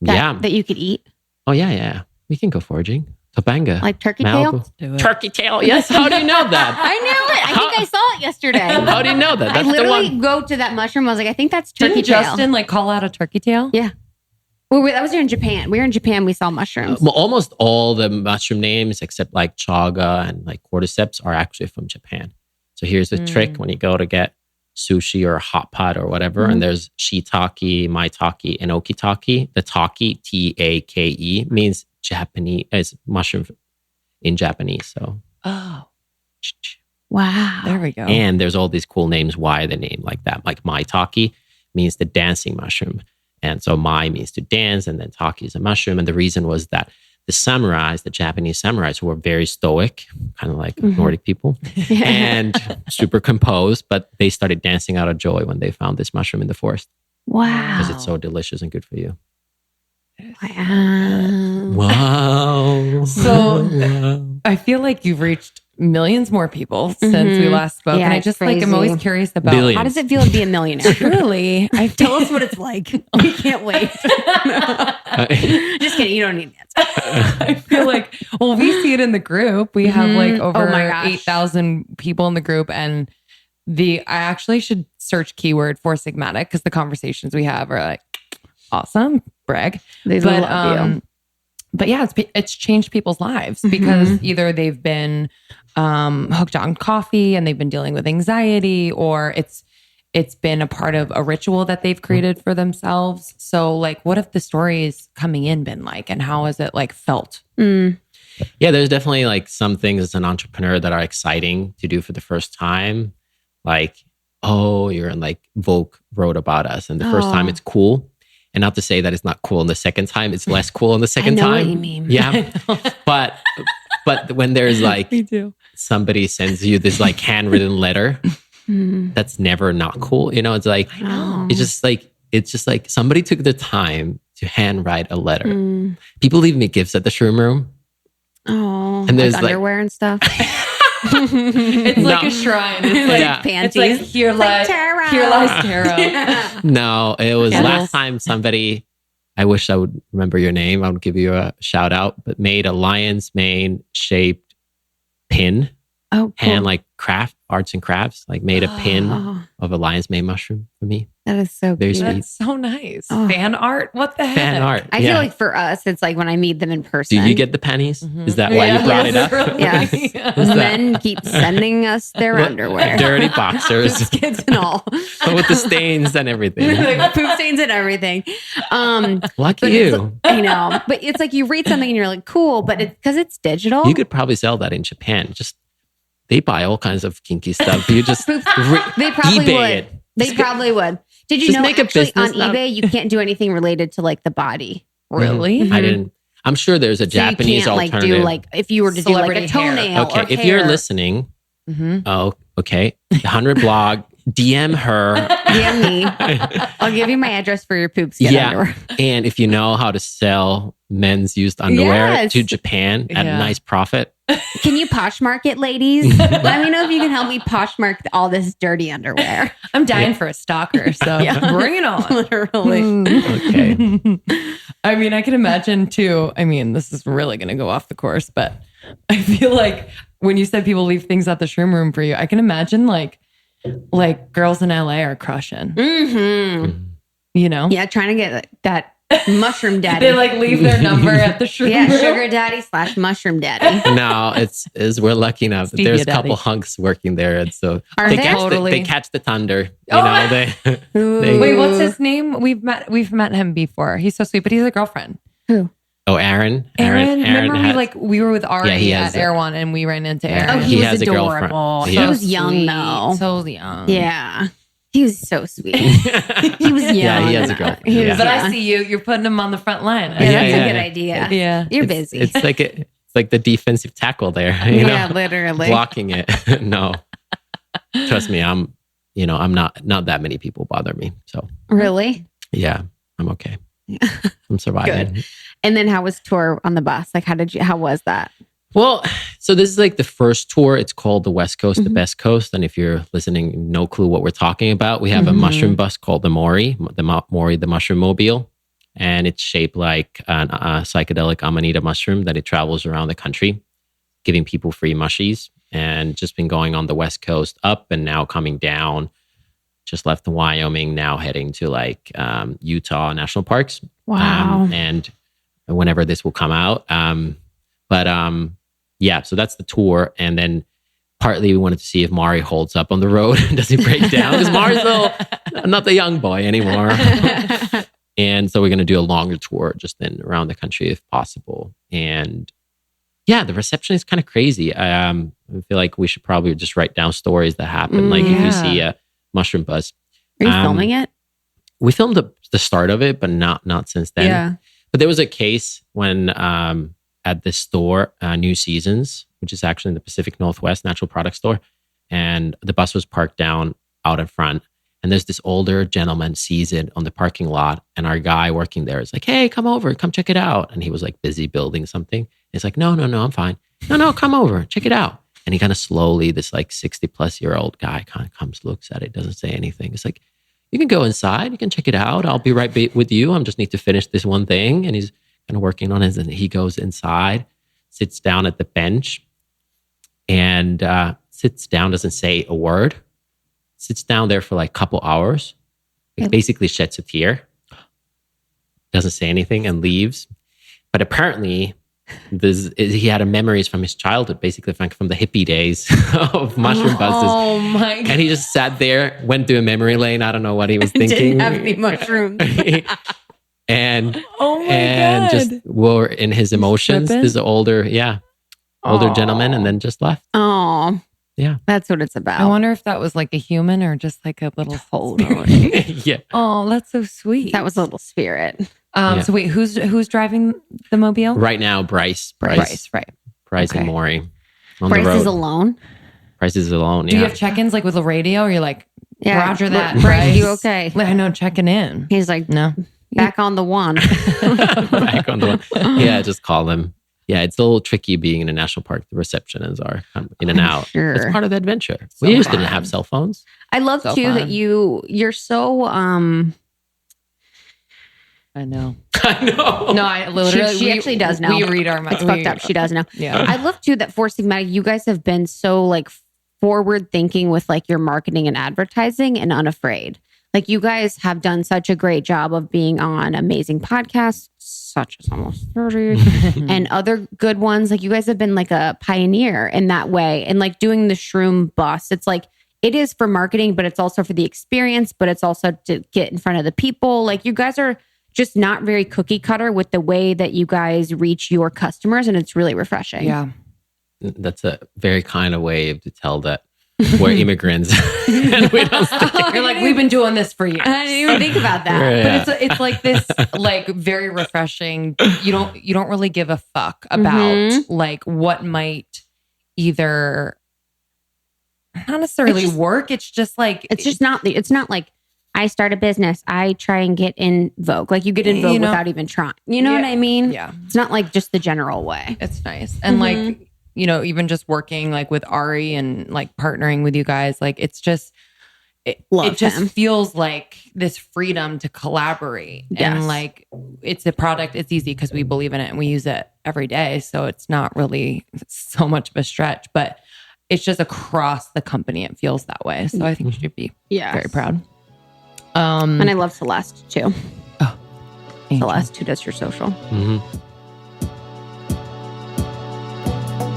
That you could eat? Oh, yeah. We can go foraging. Topanga. Like turkey tail? Turkey tail, yes. How do you know that? I knew it. I think I saw it yesterday. How do you know that? That's I literally the one. go to that mushroom. I was like, I think that's turkey tail. Didn't Justin like call out a turkey tail? Yeah. Well, that was in Japan. We were in Japan. We saw mushrooms. Well, almost all the mushroom names, except like chaga and like cordyceps, are actually from Japan. So here's the trick: when you go to get sushi or hot pot or whatever. And there's shiitake, maitake, and okitake. The take, Take, means Japanese, is mushroom in Japanese. So, Oh, Wow. there we go. and there's all these cool names why the name like that. Like maitake means the dancing mushroom. And so mai means to dance, and then take is a mushroom. And the reason was that the samurais, the Japanese samurais, who were very stoic, kind of like Nordic people, and super composed, but they started dancing out of joy when they found this mushroom in the forest Wow. because it's so delicious and good for you. Wow. Wow. So I feel like you've reached millions more people since we last spoke. Yeah, And I it's just like, I'm always crazy. curious about Billions. How does it feel to be a millionaire? Truly, Tell us what it's like. We can't wait. Just kidding. You don't need an answer. I feel like, well, we see it in the group. We have like over my gosh. 8,000 people in the group. And I actually should search keyword for Sigmatic because the conversations we have are like, awesome, brag. They love you. But yeah, it's changed people's lives because either they've been hooked on coffee and they've been dealing with anxiety, or it's been a part of a ritual that they've created for themselves. So like, what have the stories coming in been like, and how has it like felt? Yeah, there's definitely like some things as an entrepreneur that are exciting to do for the first time. Like, oh, you're in like Vogue wrote about us, and the first time it's cool. And not to say that it's not cool, and the second time it's less cool on the second I know time. what you mean. Yeah. but when there's like somebody sends you this like handwritten letter, that's never not cool. You know, it's like it's just like somebody took the time to handwrite a letter. People leave me gifts at the Shroom room. Oh, And there's like like- underwear and stuff. It's like a shrine. It's like, Yeah. Panties. it's like here lies Tero. Tero. No, it was Candles. last time somebody, I wish I would remember your name. I would give you a shout out, but made a lion's mane shaped pin. Oh, cool. Hand like craft, arts and crafts, like made a pin Oh, of a lion's mane mushroom for me. that is so Very cute. sweet. That's so nice. Oh. Fan art? What the heck? Fan art. I feel like for us, it's like when I meet them in person. Do you get the pennies? Is that why you brought it up? Yes. Was that- Men keep sending us their What- underwear. Dirty boxers Kids and all. with the stains and everything. Like poop stains and everything. Lucky But it's you. I know. But it's like you read something and you're like, cool, but it's because it's digital. You could probably sell that in Japan. Just they buy all kinds of kinky stuff. You just They probably eBay would. it. They probably would. Did you just know make a actually on business out of- eBay you can't do anything related to like the body? Really? I didn't. I'm sure there's a So Japanese you can't like alternative. do like if you were to do like Celebrity a hair. toenail. Okay, or if hair. you're listening, Mm-hmm. oh, okay, the 100 blog, DM her. DM me. I'll give you my address for your poop skin Yeah. underwear. And if you know how to sell men's used underwear Yes. to Japan at Yeah. a nice profit, Can you Poshmark it, ladies? Let me know if you can help me Poshmark all this dirty underwear. I'm dying for a stalker, so bring it on. Literally. okay. I mean, I can imagine too. I mean, this is really going to go off the course, but I feel like when you said people leave things at the Shroom room for you, I can imagine like girls in LA are crushing, Mm-hmm. you know? Yeah, trying to get that mushroom daddy. They like leave their number at the Shroom yeah, room. sugar daddy / mushroom daddy. No, it's we're lucky enough that Stevia there's a daddy. couple hunks working there, and so Are they there? catch Totally. they catch the thunder. You Oh, know, they Wait, what's his name? We've met him before. He's so sweet, but he's a girlfriend. Who? Oh, Aaron. Remember has- we were with Ari he at has Air One and we ran into Aaron. Oh, he was has a girlfriend. adorable. He Yeah. was young sweet. though. So young. Yeah. He was so sweet. He was young. Yeah, he has a girlfriend. He was Yeah. But I young. see you're putting him on the front line. Yeah, that's Yeah, a yeah, good yeah. idea. Yeah. You're It's- busy. It's like the defensive tackle there. You yeah, know, literally. blocking it. No, trust me, I'm not that many people bother me. So Really? yeah, I'm okay. I'm surviving. Good. And then how was tour on the bus? Like how was that? Well, so this is like the first tour. It's called the West Coast, Mm-hmm. the Best Coast. And if you're listening, no clue what we're talking about. We have a Mm-hmm. mushroom bus called the Mori, the Mushroom Mobile. And it's shaped like a psychedelic Amanita mushroom that it travels around the country, giving people free mushies. And just been going on the West Coast up and now coming down. Just left Wyoming, now heading to like Utah national parks. Wow. And whenever this will come out. Yeah, so that's the tour. And then partly we wanted to see if Mari holds up on the road. Does he break down? Because Mari's still not the young boy anymore. And so we're going to do a longer tour just then around the country if possible. And yeah, the reception is kind of crazy. I feel like we should probably just write down stories that happen. Like if you see a mushroom buzz. Are you filming it? We filmed the start of it, but not since then. Yeah. But there was a case when at this store, New Seasons, which is actually in the Pacific Northwest natural product store, and the bus was parked down out in front. And there's this older gentleman sees it on the parking lot, and our guy working there is like, "Hey, come over, come check it out." And he was like busy building something. He's like, "No, I'm fine. No, come over, check it out." And he kind of slowly, this like 60-plus-year-old guy kind of comes, looks at it, doesn't say anything. It's like, "You can go inside, you can check it out. I'll be right with you. I just need to finish this one thing." And he's kind of working on it. And he goes inside, sits down at the bench, and sits down, doesn't say a word. Sits down there for like a couple hours. Like basically sheds a tear. Doesn't say anything and leaves. But apparently, he had memories from his childhood, basically from the hippie days of mushroom buses. Oh my God. And he just sat there, went through a memory lane. I don't know what he was thinking. Didn't have any mushrooms. and Oh my and God. just were in his emotions. Tripping? This older gentleman, and then just left. Oh, Yeah. that's what it's about. I wonder if that was like a human or just like a little Totally. Yeah. Oh, that's so sweet. That was a little spirit. Yeah. So wait, who's driving the mobile? Right now, Bryce, Right. and Okay. Maury on Bryce the road. is alone. Bryce is alone. Do Yeah. you have check-ins like with the radio? Or you're like, Yeah. Roger that. Bryce, you okay? I know, checking in. He's like, No. back on the one. Back on the one. Yeah, just call them. Yeah, it's a little tricky being in a national park. The receptions are kind of in and out. sure. It's part of the adventure. So We just fun. didn't have cell phones. I love So too that fun. you're so I know. I know. No, I literally. She actually does know. We read our. it's fucked up. She does know. Yeah. I love too that for Sigmatic, you guys have been so like forward thinking with like your marketing and advertising and unafraid. Like you guys have done such a great job of being on amazing podcasts, such as Almost 30 and other good ones. Like you guys have been like a pioneer in that way. And like doing the Shroom bus, it's like, it is for marketing, but it's also for the experience, but it's also to get in front of the people. Like you guys are just not very cookie cutter with the way that you guys reach your customers. And it's really refreshing. Yeah. That's a very kind of way to tell that we're immigrants. And we don't You're like, we've been doing this for years. I didn't even think about that. Yeah. But it's like this like very refreshing. You don't really give a fuck about like what might either not necessarily work. It's just like It's not like I start a business, I try and get in Vogue. Like you get in Vogue You know? without even trying. You know what I mean? Yeah. It's not like just the general way. It's nice. And like, you know, even just working like with Ari and like partnering with you guys, like it's just it just him. feels like this freedom to collaborate. Yes. And like it's a product, it's easy because we believe in it and we use it every day. So it's not really so much of a stretch, but it's just across the company. It feels that way. So I think you should be very proud. And I love Celeste too. Angel. Celeste, who does your social. Mhm.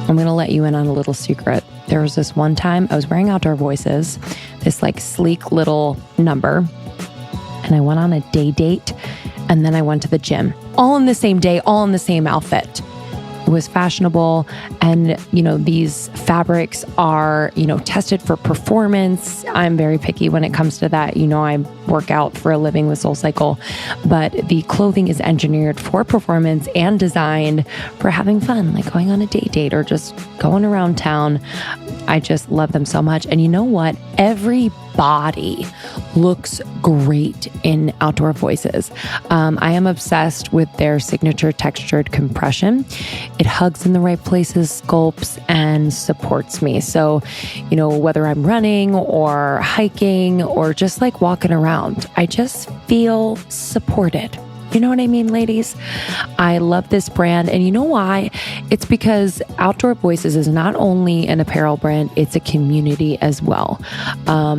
I'm going to let you in on a little secret. There was this one time I was wearing Outdoor Voices, this like sleek little number, and I went on a day date and then I went to the gym all in the same day, all in the same outfit. It was fashionable. And, you know, these fabrics are, you know, tested for performance. I'm very picky when it comes to that. You know, I work out for a living with SoulCycle, but the clothing is engineered for performance and designed for having fun, like going on a date or just going around town. I just love them so much. And you know what? Every body looks great in Outdoor Voices. I am obsessed with their signature textured compression. It hugs in the right places, sculpts, and supports me. So, you know, whether I'm running or hiking or just like walking around, I just feel supported. You know what I mean, ladies? I love this brand. And you know why? It's because Outdoor Voices is not only an apparel brand, it's a community as well.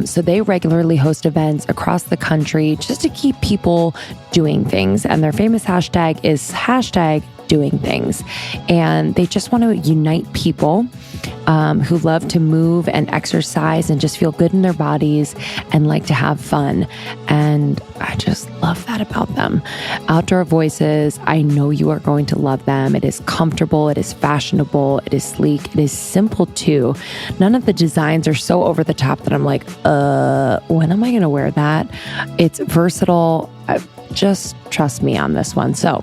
So they regularly host events across the country just to keep people doing things. And their famous hashtag is hashtag doing things. And they just want to unite people who love to move and exercise and just feel good in their bodies and like to have fun. And I just love that about them. Outdoor Voices, I know you are going to love them. It is comfortable, it is fashionable, it is sleek, it is simple too. None of the designs are so over the top that I'm like, when am I going to wear that? It's versatile. Just trust me on this one. So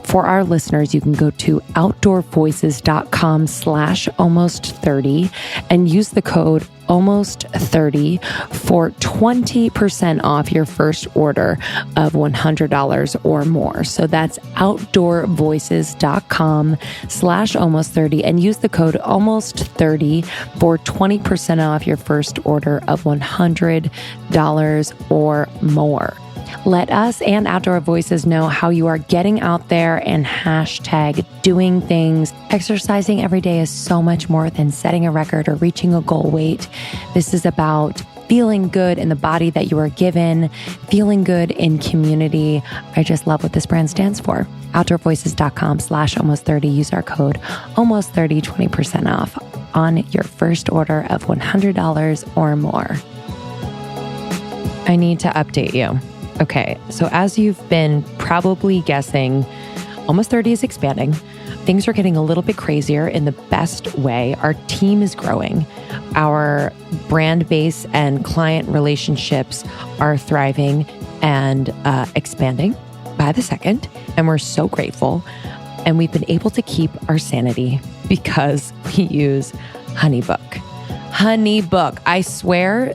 for our listeners, you can go to outdoorvoices.com/almost30 and use the code almost30 for 20% off your first order of $100 or more. So that's outdoorvoices.com/almost30 and use the code almost30 for 20% off your first order of $100 or more. Let us and Outdoor Voices know how you are getting out there and hashtag doing things. Exercising every day is so much more than setting a record or reaching a goal weight. This is about feeling good in the body that you are given, feeling good in community. I just love what this brand stands for. outdoorvoices.com/almost30. Use our code almost30, 20% off on your first order of $100 or more. I need to update you. Okay, so as you've been probably guessing, Almost 30 is expanding. Things are getting a little bit crazier in the best way. Our team is growing. Our brand base and client relationships are thriving and expanding by the second. And we're so grateful. And we've been able to keep our sanity because we use HoneyBook. HoneyBook. I swear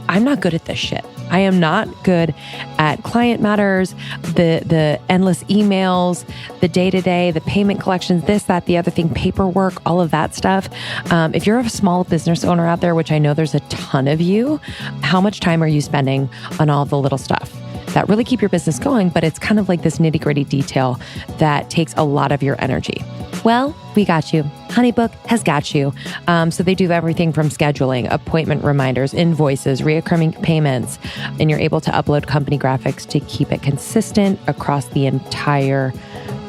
I'm not good at this shit. I am not good at client matters, the endless emails, the day-to-day, the payment collections, this, that, the other thing, paperwork, all of that stuff. If you're a small business owner out there, which I know there's a ton of you, how much time are you spending on all the little stuff that really keep your business going? But it's kind of like this nitty-gritty detail that takes a lot of your energy. Well, we got you. HoneyBook has got you. So they do everything from scheduling, appointment reminders, invoices, reoccurring payments, and you're able to upload company graphics to keep it consistent across the entire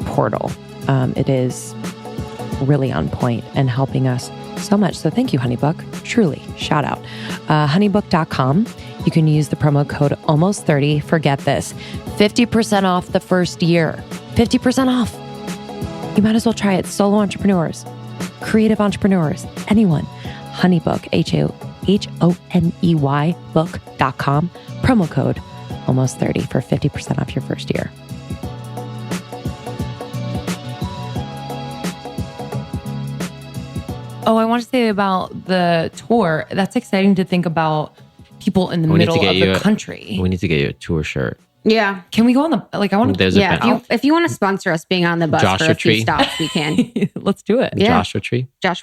portal. It is really on point and helping us so much. So thank you, HoneyBook. Truly, shout out. Honeybook.com. You can use the promo code almost30. Forget this. 50% off the first year. 50% off. You might as well try it. Solo entrepreneurs, creative entrepreneurs, anyone. HoneyBook, HONEY book.com. Promo code almost30 for 50% off your first year. Oh, I want to say about the tour. That's exciting to think about people in the middle of the country. We need to get you a tour shirt. Yeah. Can we go on the, I want to, if you want to sponsor us being on the bus for a few stops, we can. Let's do it. Yeah. Joshua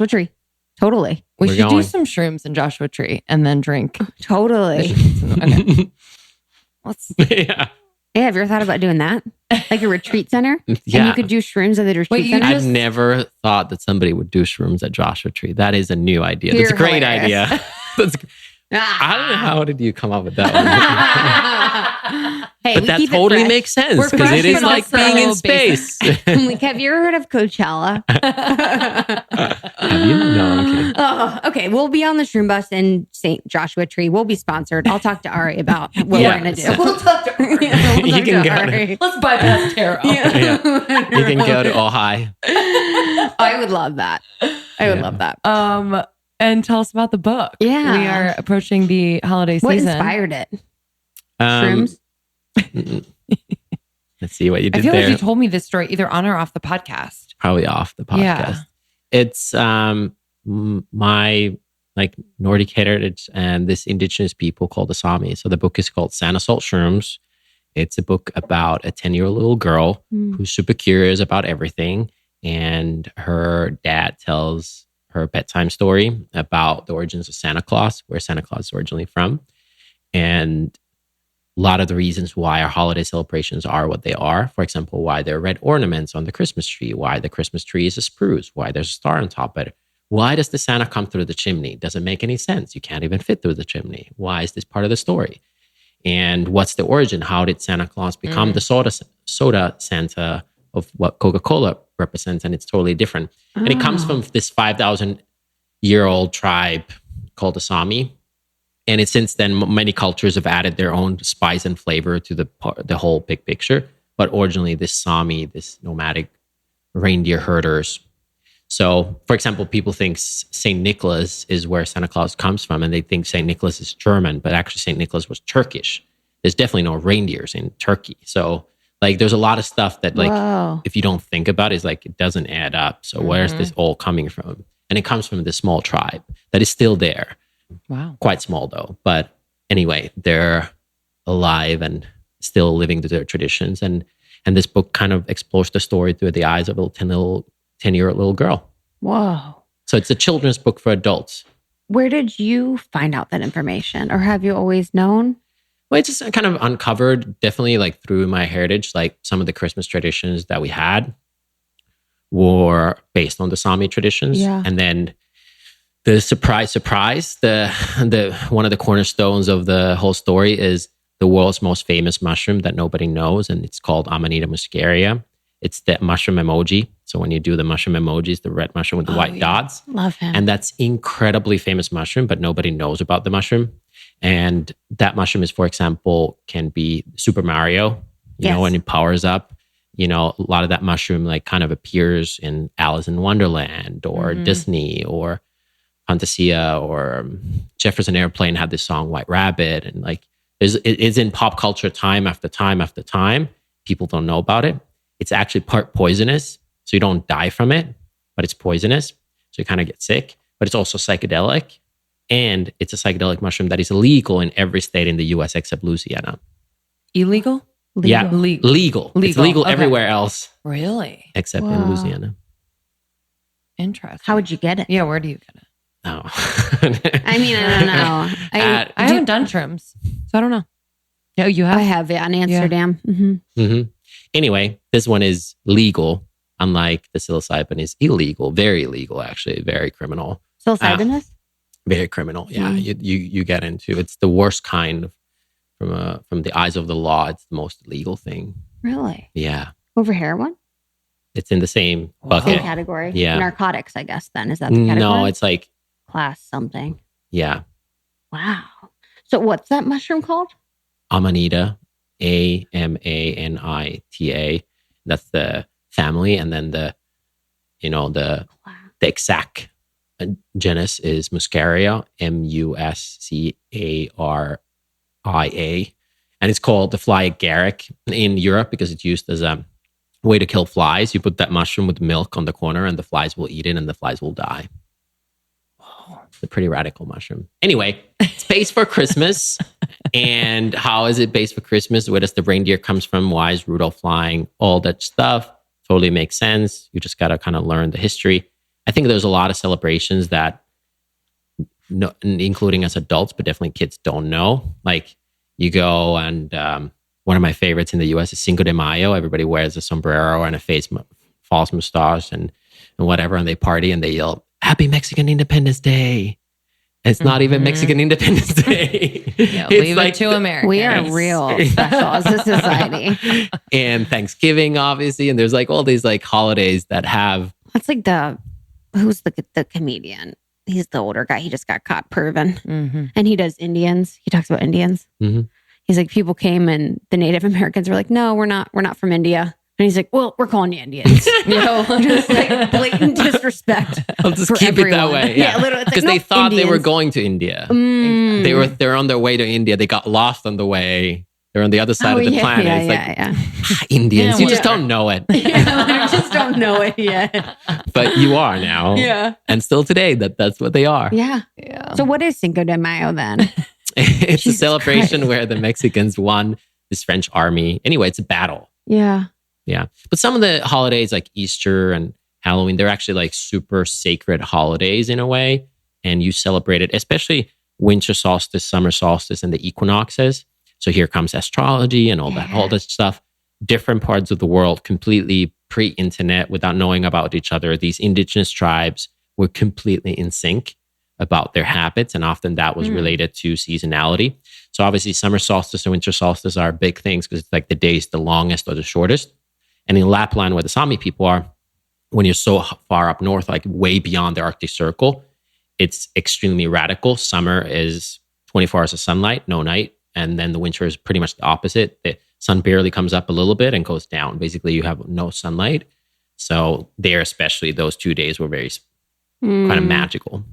Tree. Totally. We should do some shrooms in Joshua Tree and then drink. Totally. Okay. Yeah. Yeah, have you ever thought about doing that? Like a retreat center? Yeah. And you could do shrooms at the retreat center? I've never thought that somebody would do shrooms at Joshua Tree. That is a new idea. That's a great idea. I don't know how did you come up with that one. Hey, but that totally makes sense because it is like being in space. Like, have you ever heard of Coachella? Have you? No, I'm kidding. Oh, okay. We'll be on the Shroom bus in St. Joshua Tree. We'll be sponsored. I'll talk to Ari about what we're going to do. We'll talk to Ari. You can go Let's bypass Tero. You can go to Ojai. I would love that. I would love that. And tell us about the book. Yeah. We are approaching the holiday season. What inspired it? Shrooms? Let's see what you did I feel there. like you told me this story either on or off the podcast. Probably off the podcast. Yeah. It's my Nordic heritage and this indigenous people called the Sami. So the book is called Sold Shrooms. It's a book about a 10-year-old little girl who's super curious about everything. And her dad tells her bedtime story about the origins of Santa Claus, where Santa Claus is originally from. And a lot of the reasons why our holiday celebrations are what they are. For example, why there are red ornaments on the Christmas tree, why the Christmas tree is a spruce, why there's a star on top of it. Why does the Santa come through the chimney? Doesn't make any sense. You can't even fit through the chimney. Why is this part of the story? And what's the origin? How did Santa Claus become the soda Santa of what Coca-Cola represents, and it's totally different. And it comes from this 5,000-year-old tribe called the Sami. And it's since then, many cultures have added their own spice and flavor to the whole big picture. But originally, this Sami, this nomadic reindeer herders. So, for example, people think St. Nicholas is where Santa Claus comes from, and they think St. Nicholas is German, but actually St. Nicholas was Turkish. There's definitely no reindeers in Turkey. So, like, there's a lot of stuff that, like, if you don't think about it, it's like, it doesn't add up. So where's this all coming from? And it comes from this small tribe that is still there. Wow. Quite small, though. But anyway, they're alive and still living to their traditions. And this book kind of explores the story through the eyes of a 10-year-old little girl. Whoa. So it's a children's book for adults. Where did you find out that information? Or have you always known? Well, it's just kind of uncovered, definitely like through my heritage, like some of the Christmas traditions that we had were based on the Sami traditions. Yeah. And then the surprise, the one of the cornerstones of the whole story is the world's most famous mushroom that nobody knows, and it's called Amanita muscaria. It's the mushroom emoji. So when you do the mushroom emojis, the red mushroom with the white dots. Love him. And that's incredibly famous mushroom, but nobody knows about the mushroom. And that mushroom is, for example, can be Super Mario, you know, when it powers up. You know, a lot of that mushroom like kind of appears in Alice in Wonderland or Disney or Fantasia, or Jefferson Airplane had this song White Rabbit. And like it's in pop culture time after time after time. People don't know about it. It's actually part poisonous. So you don't die from it, but it's poisonous. So you kind of get sick, but it's also psychedelic. And it's a psychedelic mushroom that is illegal in every state in the US except Louisiana. Illegal? Yeah, legal. It's legal everywhere else. Really? Except in Louisiana. Interesting. How would you get it? Yeah, where do you get it? Oh. I mean, I don't know. I haven't done shrooms, so I don't know. No, you have? I have, yeah, in Amsterdam. Yeah. Anyway, this one is legal, unlike the psilocybin is illegal. Very illegal, actually. Very criminal. Psilocybin is? Very criminal, yeah. You get into it's the worst kind from the eyes of the law. It's the most illegal thing. Really? Yeah. Over heroin? It's in the same bucket. Same category. Yeah. Narcotics, I guess, then. Is that the category? No, it's like... Class something. Yeah. Wow. So what's that mushroom called? Amanita, Amanita. That's the family. And then the exact genus is Muscaria, Muscaria. And it's called the fly agaric in Europe because it's used as a way to kill flies. You put that mushroom with milk on the corner and the flies will eat it and the flies will die. It's a pretty radical mushroom. Anyway, it's based for Christmas. And how is it based for Christmas? Where does the reindeer comes from? Why is Rudolph flying? All that stuff totally makes sense. You just got to kind of learn the history. I think there's a lot of celebrations that, including as adults, but definitely kids don't know. Like you go and one of my favorites in the US is Cinco de Mayo. Everybody wears a sombrero and a false mustache and whatever. And they party and they yell, "Happy Mexican Independence Day." It's not even Mexican Independence Day. Yeah, leave it to America. We are real special as a society. And Thanksgiving, obviously. And there's like all these like holidays that have... That's like who's the comedian? He's the older guy. He just got caught proven. And he does Indians. He talks about Indians. He's like, people came and the Native Americans were like, "No, we're not from India." And he's like, "Well, we're calling you Indians." You know, just like blatant disrespect. I'll just keep everyone. it that way. Yeah, literally. Because they thought they were going to India. They were on their way to India. They got lost on the way. They're on the other side of the planet. Indians. You just don't know it. I just don't know it yet. But you are now. Yeah. And still today, that's what they are. Yeah. So what is Cinco de Mayo then? It's a celebration where the Mexicans won this French army. Anyway, it's a battle. Yeah. Yeah. But some of the holidays like Easter and Halloween, they're actually like super sacred holidays in a way. And you celebrate it, especially winter solstice, summer solstice, and the equinoxes. So here comes astrology and all that stuff. Different parts of the world, completely pre-internet, without knowing about each other. These indigenous tribes were completely in sync about their habits. And often that was related to seasonality. So obviously summer solstice and winter solstice are big things because it's like the days the longest or the shortest. And in Lapland, where the Sami people are, when you're so far up north, like way beyond the Arctic Circle, it's extremely radical. Summer is 24 hours of sunlight, no night. And then the winter is pretty much the opposite. The sun barely comes up a little bit and goes down. Basically, you have no sunlight. So there, especially those 2 days were very kind of magical.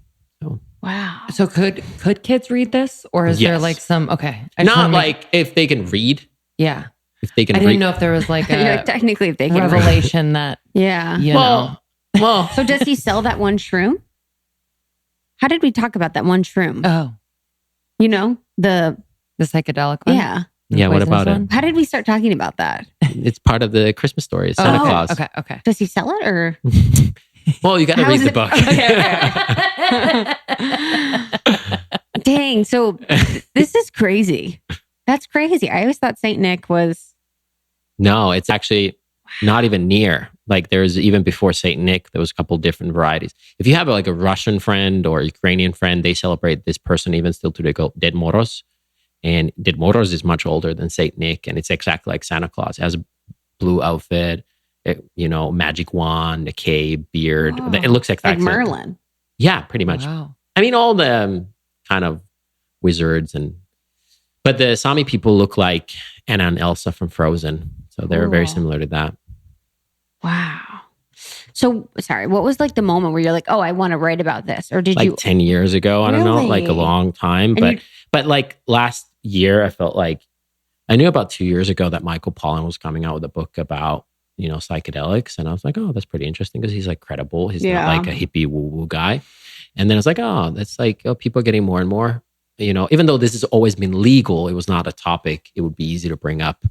So. Wow. So could kids read this, or is there like some? Okay, not like if they can read. Yeah, if they can. I didn't know if there was like a technically if they can revelation that. Yeah. You know. Well. So does he sell that one shroom? How did we talk about that one shroom? Oh, you know the psychedelic one. Yeah. Yeah. What about it? How did we start talking about that? It's part of the Christmas story. Santa Claus. Okay. Does he sell it or? Well, you got to read the book. Dang. So this is crazy. That's crazy. I always thought Saint Nick was. No, it's actually not even near. Like there's even before Saint Nick, there was a couple different varieties. If you have like a Russian friend or Ukrainian friend, they celebrate this person even still today, Ded Moroz. And Ded Moroz is much older than Saint Nick, and it's exactly like Santa Claus. It has a blue outfit, magic wand, a cape, beard. Oh, it looks exactly like Merlin. Yeah, pretty much. Wow. I mean, all the kind of wizards but the Sami people look like Anna and Elsa from Frozen. So they're very similar to that. Wow. So, sorry, what was like the moment where you're like, oh, I want to write about this? Or did like you? 10 years ago, I don't know, like a long time. But like last year, I felt like I knew about 2 years ago that Michael Pollan was coming out with a book about, psychedelics. And I was like, oh, that's pretty interesting because he's like credible. He's not like a hippie woo-woo guy. And then I was like, oh, that's like, people are getting more and more, even though this has always been legal, it was not a topic it would be easy to bring up.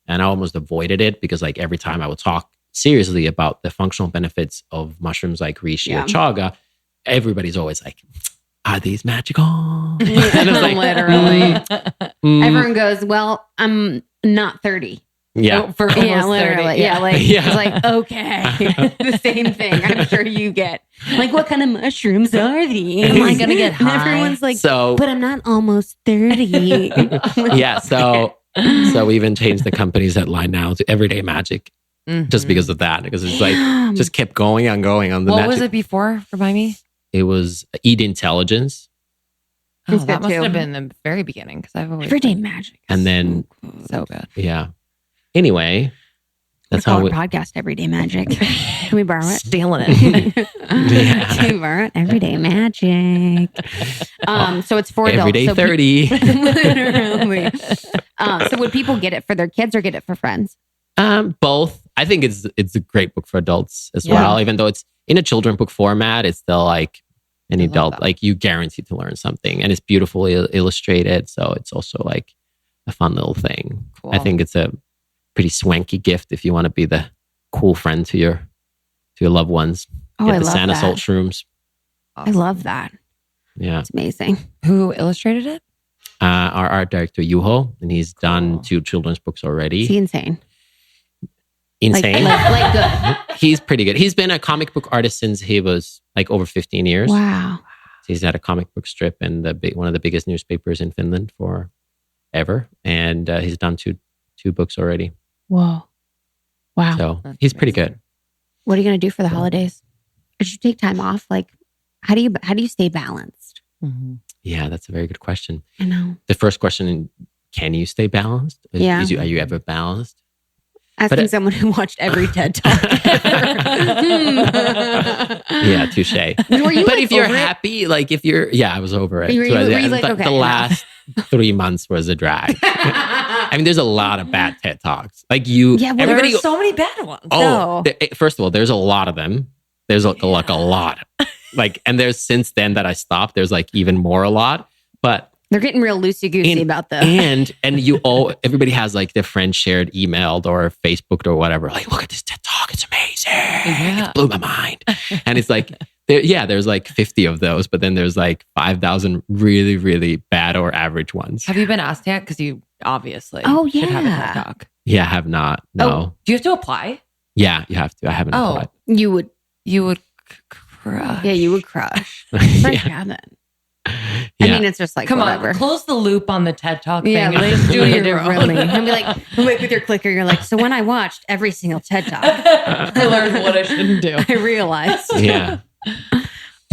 And I almost avoided it because like every time I would talk seriously about the functional benefits of mushrooms like reishi or chaga, everybody's always like, are these magical? And it's like, literally. Everyone goes, well, I'm not 30. Yeah. For almost literally. 30. Yeah. It's like, okay. The same thing. I'm sure you get. Like, what kind of mushrooms are these? Am I going to get high? And everyone's like, so, but I'm not almost 30. Yeah. So we even changed the company's headline now to Everyday Magic. Just because of that. Because it's like, just kept going on the What magic. was it before? Remind me. It was Eat Intelligence. Oh, that must have been the very beginning because I've always Everyday Magic. And then, so good. Yeah. Anyway, that's how our podcast, Everyday Magic. Can we borrow it? Stealing it. Can we borrow it? Everyday Magic. So it's for adults. Everyday 30. Literally. So would people get it for their kids or get it for friends? Both. I think it's a great book for adults as well. Even though it's in a children book format, it's still like an adult. Like you guaranteed to learn something, and it's beautifully illustrated. So it's also like a fun little thing. Cool. I think it's a pretty swanky gift if you want to be the cool friend to your loved ones. Get the Santa Sold Shrooms. Awesome. I love that. Yeah, it's amazing. Who illustrated it? Our art director Yuho, and he's done 2 children's books already. Is he insane? Insane. Like good. He's pretty good. He's been a comic book artist since he was like over 15 years. Wow. So he's had a comic book strip in one of the biggest newspapers in Finland for ever. And he's done two books already. Whoa. Wow. So he's pretty good. What are you going to do for the holidays? Did you take time off? Like, how do you stay balanced? Mm-hmm. Yeah, that's a very good question. I know. The first question, can you stay balanced? Are you ever balanced? Asking someone who watched every TED Talk Yeah, touche. But if you're happy, like if you're, I was over it. The last 3 months was a drag. I mean, there's a lot of bad TED Talks. Like there are so many bad ones. Oh, first of all, there's a lot of them. There's like a lot. Like, and there's since then that I stopped, there's like even more a lot. But they're getting real loosey-goosey about them. And everybody has like their friend shared emailed or Facebooked or whatever. Like, look at this TED Talk. It's amazing. Yeah. It blew my mind. And it's like, there's like 50 of those, but then there's like 5,000 really, really bad or average ones. Have you been asked yet? Because you obviously should have a TED Talk. Yeah, I have not. No. Oh, do you have to apply? Yeah, you have to. I haven't applied. You would crush. Yeah, you would crush. Yeah. I Yeah. mean, it's just like, Come whatever. on, close the loop on the TED Talk thing. Yeah, and like, just do it really. differently. And be like, with your clicker, you're like, so when I watched every single TED Talk, I learned what I shouldn't do. I realized. Yeah.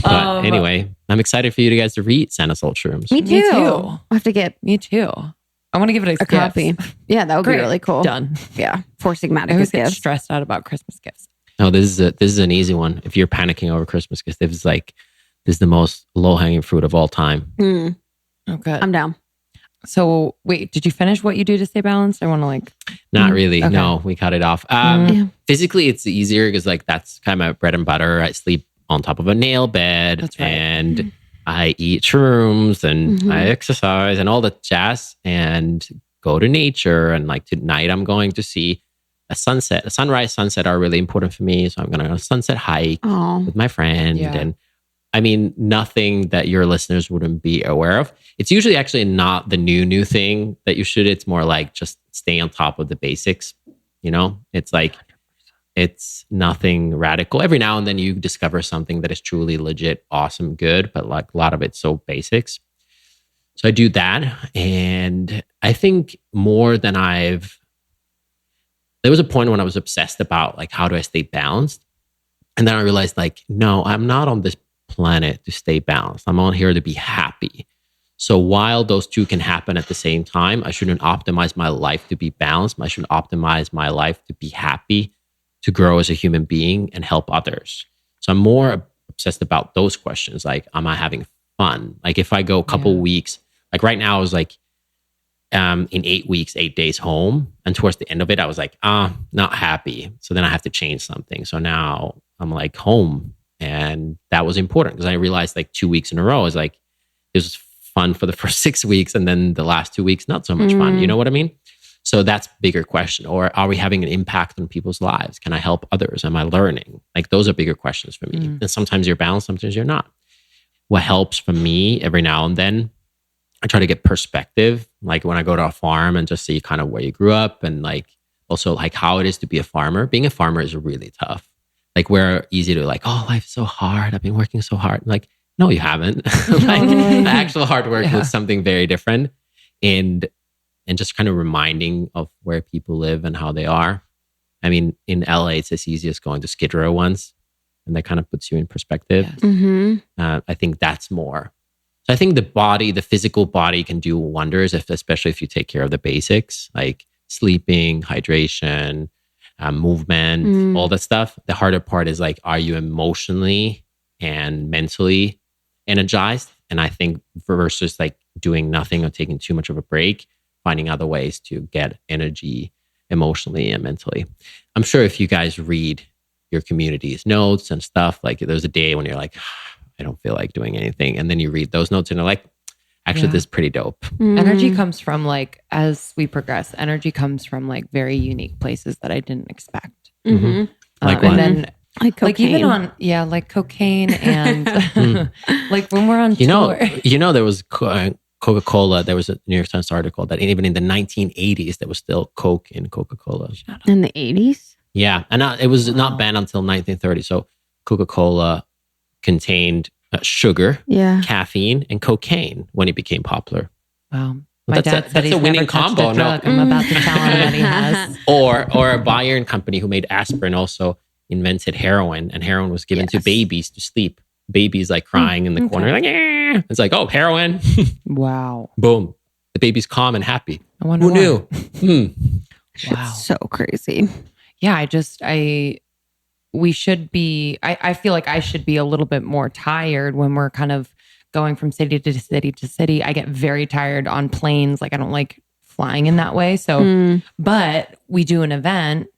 But anyway, I'm excited for you guys to read Santa Sold Shrooms. Me too. Me too. I have to get Me too. I want to give it a copy. Yeah, that would Great. be really cool. Done. Yeah, for Sigmatic I always as get gifts. stressed out about Christmas gifts. No, this is an easy one. If you're panicking over Christmas gifts, this is the most low hanging fruit of all time. Mm, Oh, good. I'm down. So wait, did you finish what you do to stay balanced? I want to Not really. Okay. No, we cut it off. Yeah. Physically, it's easier because like that's kind of my bread and butter. I sleep on top of a nail bed, That's right. and I eat shrooms and I exercise and all the jazz and go to nature. And like tonight, I'm going to see a sunset. A sunrise, sunset are really important for me. So I'm going to go on a sunset hike Oh, with my friend. Yeah. And I mean, nothing that your listeners wouldn't be aware of. It's usually actually not the new thing that you should. It's more like just stay on top of the basics. You know, it's like, it's nothing radical. Every now and then you discover something that is truly legit, awesome, good, but like a lot of it's so basics. So I do that. And I think more than there was a point when I was obsessed about like, how do I stay balanced? And then I realized like, no, I'm not on this planet to stay balanced. I'm on here to be happy. So while those two can happen at the same time, I shouldn't optimize my life to be balanced. I should optimize my life to be happy, to grow as a human being and help others. So I'm more obsessed about those questions. Like, am I having fun? Like if I go a couple weeks, like right now I was like, in 8 weeks, 8 days home. And towards the end of it, I was like, not happy. So then I have to change something. So now I'm like home. And that was important because I realized like 2 weeks in a row is like, it was fun for the first 6 weeks. And then the last 2 weeks, not so much fun. You know what I mean? So that's a bigger question. Or are we having an impact on people's lives? Can I help others? Am I learning? Like those are bigger questions for me. And sometimes you're balanced, sometimes you're not. What helps for me every now and then, I try to get perspective. Like when I go to a farm and just see kind of where you grew up and like also like how it is to be a farmer. Being a farmer is really tough. Like we're easy to like, oh, life's so hard. I've been working so hard. Like, no, you haven't. Like the actual hard work was something very different. And just kind of reminding of where people live and how they are. I mean, in LA, it's as easy as going to Skid Row once. And that kind of puts you in perspective. Yes. I think that's more. So I think the physical body can do wonders, especially if you take care of the basics, like sleeping, hydration, movement, all that stuff. The harder part is like, are you emotionally and mentally energized? And I think versus like doing nothing or taking too much of a break, finding other ways to get energy emotionally and mentally. I'm sure if you guys read your community's notes and stuff, like there's a day when you're like, I don't feel like doing anything. And then you read those notes and you're like, actually, this is pretty dope. Energy comes from like, as we progress, energy comes from like very unique places that I didn't expect. Like what? And then like cocaine. like even on, like cocaine and like when we're on tour. There was Coca-Cola. There was a New York Times article that even in the 1980s, there was still Coke in Coca-Cola. In the 80s? Yeah. And it was not banned until 1930. So Coca-Cola contained sugar, caffeine, and cocaine when it became popular. Wow. My dad said he's a winning never touched combo. a drug. I'm about to tell him that he has. Or a Bayern company who made aspirin also invented heroin, and heroin was given to babies to sleep. Babies like crying in the corner, like, eh. It's like, oh, heroin. Wow. Boom. The baby's calm and happy. I wonder Who knew? Wow. So crazy. Yeah, we should be, I feel like I should be a little bit more tired when we're kind of going from city to city to city. I get very tired on planes. Like I don't like flying in that way. So, but we do an event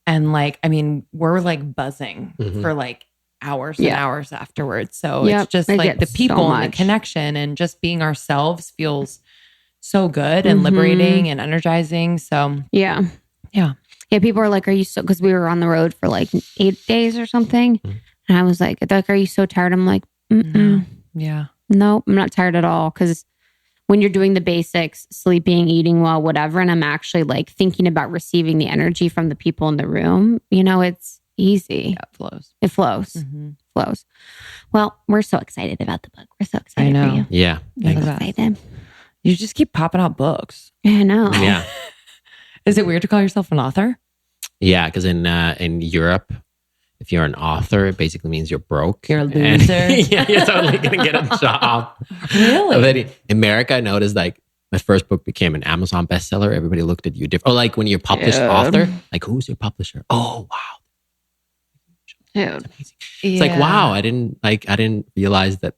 and like, I mean, we're like buzzing for like hours and hours afterwards. So it's just like the people and the connection and just being ourselves feels so good and liberating and energizing. So Yeah, people are like, are you so, because we were on the road for like 8 days or something. And I was like, are you so tired? I'm like, no. Yeah. No, I'm not tired at all. Because when you're doing the basics, sleeping, eating well, whatever, and I'm actually like thinking about receiving the energy from the people in the room, it's easy. Yeah, it flows. It flows. flows. Well, we're so excited about the book. We're so excited for you. Yeah. So excited. You just keep popping out books. I know. Yeah. Is it weird to call yourself an author? Yeah, because in Europe, if you're an author, it basically means you're broke. You're a loser. Yeah, you're totally gonna get a job. Really? But in America, I noticed like my first book became an Amazon bestseller. Everybody looked at you different. Or like when you're a published author, like who's your publisher? Oh wow, Dude. it's like wow, I didn't realize that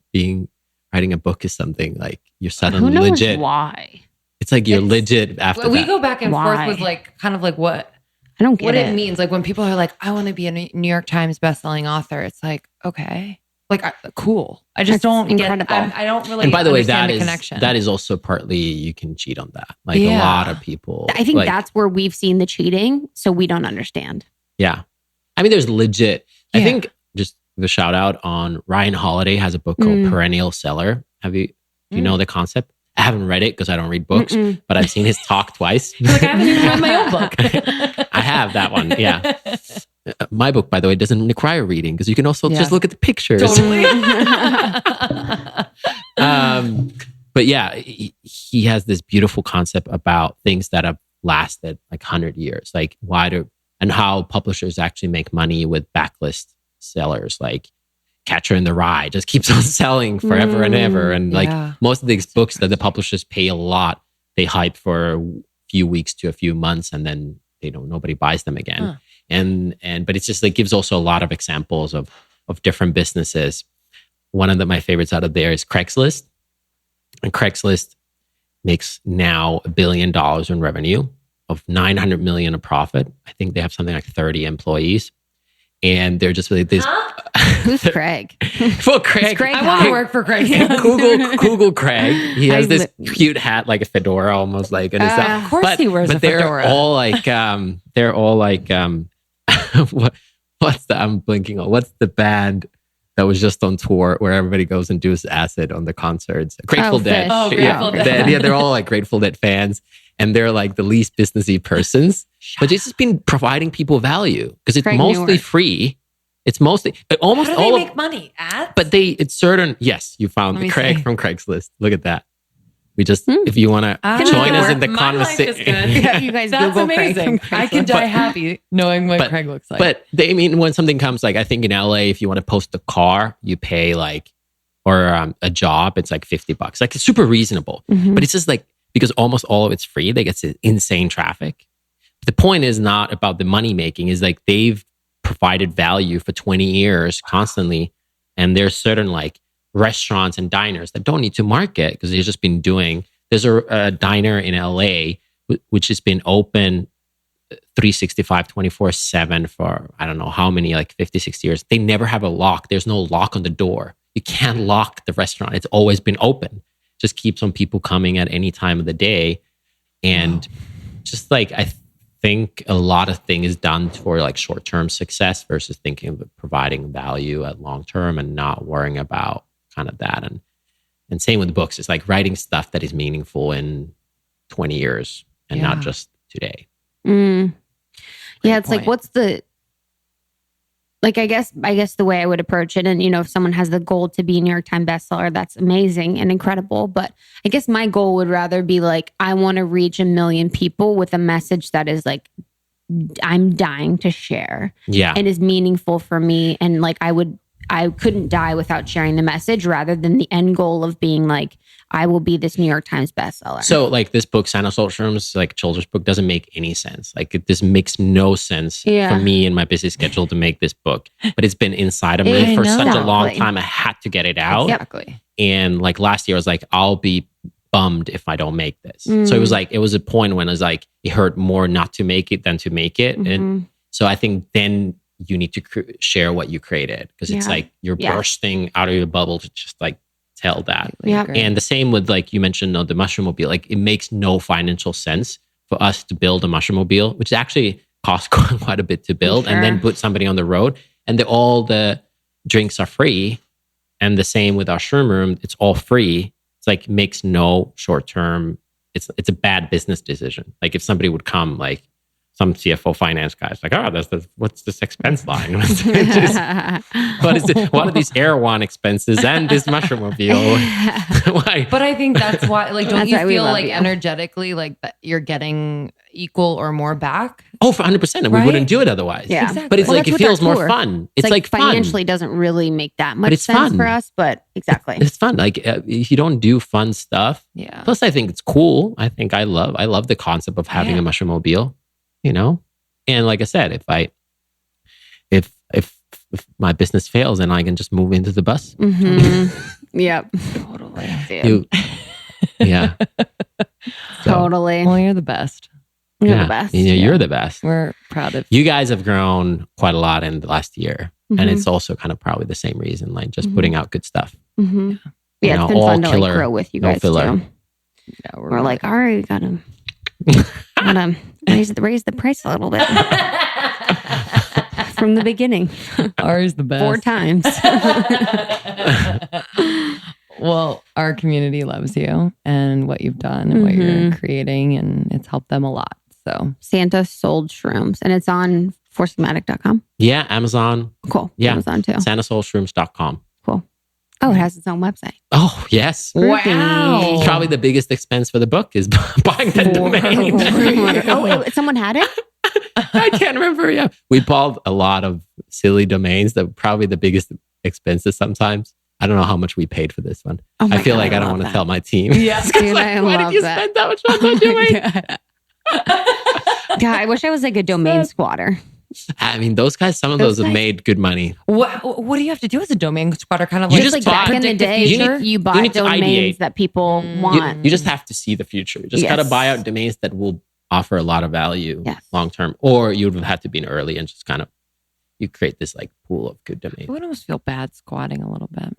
writing a book is something like you're suddenly Who knows legit. why? It's like you're legit after We that. go back and Why? forth with like kind of like what I don't get what it. it means. Like when people are like, I want to be a New York Times bestselling author. It's like, okay, like cool. I just That's don't incredible. get. I don't really. And by the way, understand that the is connection. that is also partly you can cheat on that. Like a Yeah. lot of people. I think like, that's where we've seen the cheating, so we don't understand. yeah. I mean, there's legit. I Yeah. think just the shout out on Ryan Holiday has a book called Perennial Seller. Do you know the concept? I haven't read it because I don't read books, but I've seen his talk twice. like I haven't even read my own book. I have that one. Yeah. My book, by the way, doesn't require reading because you can also just look at the pictures. Totally. But yeah, he has this beautiful concept about things that have lasted like 100 years, like and how publishers actually make money with backlist sellers, like Catcher in the Rye just keeps on selling forever and ever. And like most of these books that the publishers pay a lot, they hype for a few weeks to a few months and then nobody buys them again. Huh. But it's just like gives also a lot of examples of different businesses. One of my favorites out of there is Craigslist. And Craigslist makes now $1 billion in revenue of 900 million of profit. I think they have something like 30 employees. And they're just really this. Who's Craig? Well, Craig. I want to work for Craig. Google Craig. He has this cute hat, like a fedora, almost like. And of course, he wears a fedora. They're all like. I'm blinking on. What's the band that was just on tour where everybody goes and does acid on the concerts? Grateful Dead. Oh, Grateful Dead. Yeah, they're all like Grateful Dead fans. And they're like the least businessy persons, but it's just been providing people value because it's mostly free. It's mostly almost How do all they make money? Ads? But it's certain. Yes, you found Craig from Craigslist. Look at that. We just if you want to join us in the conversation, you guys that's Google amazing. Craig I could die happy knowing what Craig looks like. But they mean when something comes like I think in LA, if you want to post a car, you pay like or a job, it's like $50. Like it's super reasonable, but it's just like. Because almost all of it's free, they get insane traffic. But the point is not about the money making, is like they've provided value for 20 years constantly. And there's certain like restaurants and diners that don't need to market because they've just been doing. There's a diner in LA which has been open 365, 24/7 for I don't know how many, like 50, 60 years. They never have a lock. There's no lock on the door. You can't lock the restaurant. It's always been open. Just keeps on people coming at any time of the day. And just like, I think a lot of things done for like short-term success versus thinking of providing value at long-term and not worrying about kind of that. And same with books. It's like writing stuff that is meaningful in 20 years and not just today. Yeah. It's like, what's the, like, I guess the way I would approach it, and, if someone has the goal to be a New York Times bestseller, that's amazing and incredible. But I guess my goal would rather be like, I want to reach 1 million people with a message that is like, I'm dying to share. Yeah. And is meaningful for me. And like, I couldn't die without sharing the message rather than the end goal of being like, I will be this New York Times bestseller. So like this book, Sold Shrooms, like children's book, doesn't make any sense. Like this makes no sense for me and my busy schedule to make this book. But it's been inside of me for such a long time. I had to get it out. Exactly. And like last year, I was like, I'll be bummed if I don't make this. So it was a point when I was like, it hurt more not to make it than to make it. And so I think then you need to share what you created because it's like you're bursting out of your bubble to just like tell that. And the same with like you mentioned the mushroom mobile. Like it makes no financial sense for us to build a mushroom mobile, which actually costs quite a bit to build, and then put somebody on the road. And all the drinks are free. And the same with our shroom room, it's all free. It's like makes no short term. It's a bad business decision. Like if somebody would come like some CFO finance guys like, oh, what's this expense line? What are these Erewhon expenses and this mushroom mobile? But I think that's why, like, don't That's you why we feel love like you. energetically like that you're getting equal or more back? Oh, for 100%. And we Right? wouldn't do it otherwise. Yeah. Exactly. But it's Well, like, that's it what feels they're more for. fun. It's like fun. financially doesn't really make that much it's sense fun. for us, but exactly. It's fun. Like if you don't do fun stuff. Yeah. Plus, I think it's cool. I love the concept of having a mushroom mobile, you know? And like I said, if my business fails, then I can just move into the bus. Yep. Totally. Yeah. So, Totally. Well, you're the best. You're yeah. the best. You know, you're the best. We're proud of You guys have grown quite a lot in the last year. And it's also kind of probably the same reason, like just putting out good stuff. Mm-hmm. You Yeah, know, it's been all fun to killer, like grow with you no guys filler. too. Yeah, We're like, all right, gotta raise the price a little bit from the beginning. ours the best. 4 times. Well, our community loves you and what you've done and what you're creating, and it's helped them a lot. So Santa Sold Shrooms, and it's on Sigmatic.com. Yeah, Amazon. Cool. Yeah. Amazon too. SantaSoulShrooms.com. Cool. Oh, it has its own website. Oh, yes. wow. Probably the biggest expense for the book is buying the domain. Someone had it? I can't remember. Yeah. We bought a lot of silly domains that were probably the biggest expenses sometimes. I don't know how much we paid for this one. Oh my I feel God, like I don't love want to that. tell my team. Yes. Dude, Like, I why love did you that. spend that much on that domain? God, I wish I was like a domain squatter. I mean, those guys, some of those have made good money. What do you have to do as a domain squatter? Kind of You like just Like buy- back in the day, you you buy need to domains ideate. that people want. You just have to see the future. You just Yes. got to buy out domains that will offer a lot of value Yes. long term. Or you would have to be in early and just kind of, you create this like pool of good domains. I would almost feel bad squatting a little bit.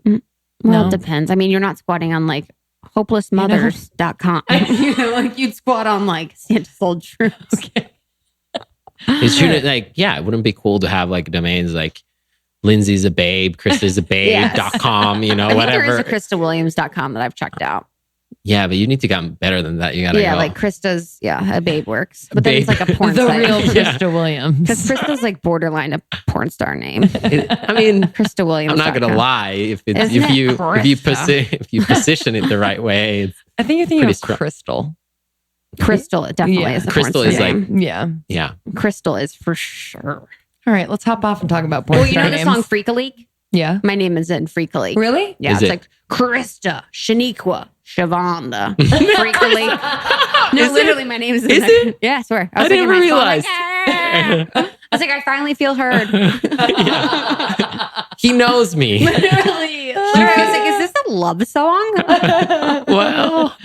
Well, No. it depends. I mean, you're not squatting on like hopelessmothers.com. You know, like you'd squat on like Santa Sold Shrooms. Okay. It shouldn't like, yeah, it wouldn't be cool to have like domains like Lindsay's a babe, Krista's a babe.com, you know, I think there whatever. is a KristaWilliams.com that I've checked out. Yeah, but you need to get better than that. You gotta Yeah, go. like Krista's, a babe works. But then it's like a porn The site. real Yeah. Krista Williams. Because Krista's like borderline a porn star name. I mean, Krista Williams. I'm not gonna lie. If Isn't it you Krista? if you position it the right way, it's, I think you're thinking Pretty of strong. Crystal. Crystal, it definitely Yeah. is a Crystal porn is star like- name. Yeah. yeah. Crystal is for sure. All right, let's hop off and talk about porn Well, you know star the names. song Freak a Leak? Yeah. My name is in Freak a Leak. Really? Yeah, Is it's it? like Krista, Shaniqua, Shavonda, Freak a Leak. No, Is it? literally, my name is in Is there. it? Yeah, I swear. I was didn't like in high realize. school, I'm like, "Ah." I was like, I finally feel heard. He knows me. Literally. I was like, is this a love song? Well,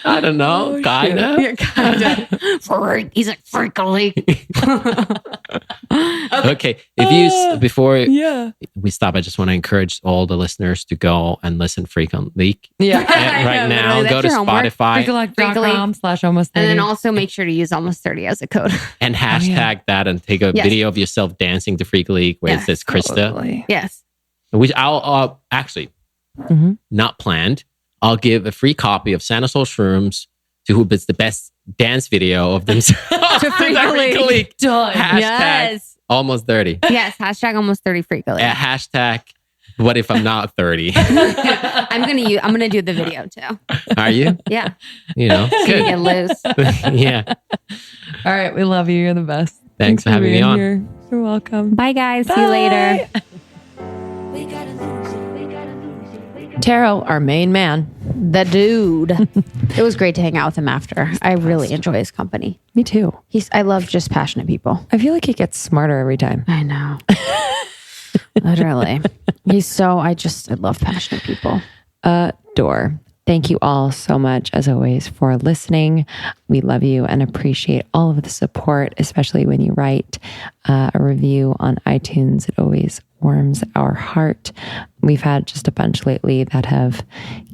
I don't know. Kind of. Yeah, kinda. Freak. He's like, Freak a Leak. Okay. If you before Yeah. we stop, I just want to encourage all the listeners to go and listen Frequent Leak Yeah. right now. That's Go to your homework. Spotify Freakalike.com/almost 30. And then also make sure to use almost 30 as a code. and hashtag that and take a Yes. video of yourself dancing to Freak Leak where Yes, it says Krista. Totally. Yes. Which I'll actually Mhm. not planned. I'll give a free copy of Santa Soul Shrooms to who puts the best dance video of themselves. To Freak a Leak. Leak. Done. Hashtag Yes. almost 30. Yes. Hashtag almost 30 Freak a Leak. Hashtag what if I'm not 30? I'm gonna do the video too. Are you? Yeah. You know, You good. get loose. Yeah. All right, we love you. You're the best. Thanks for having me being on. here. You're welcome. Bye guys. See you later. Tero, our main man, the dude. It was great to hang out with him after. I really enjoy his company. Me too. I love just passionate people. I feel like he gets smarter every time. I know. Literally. I love passionate people. Adore. Thank you all so much, as always, for listening. We love you and appreciate all of the support, especially when you write a review on iTunes. It always warms our heart. We've had just a bunch lately that have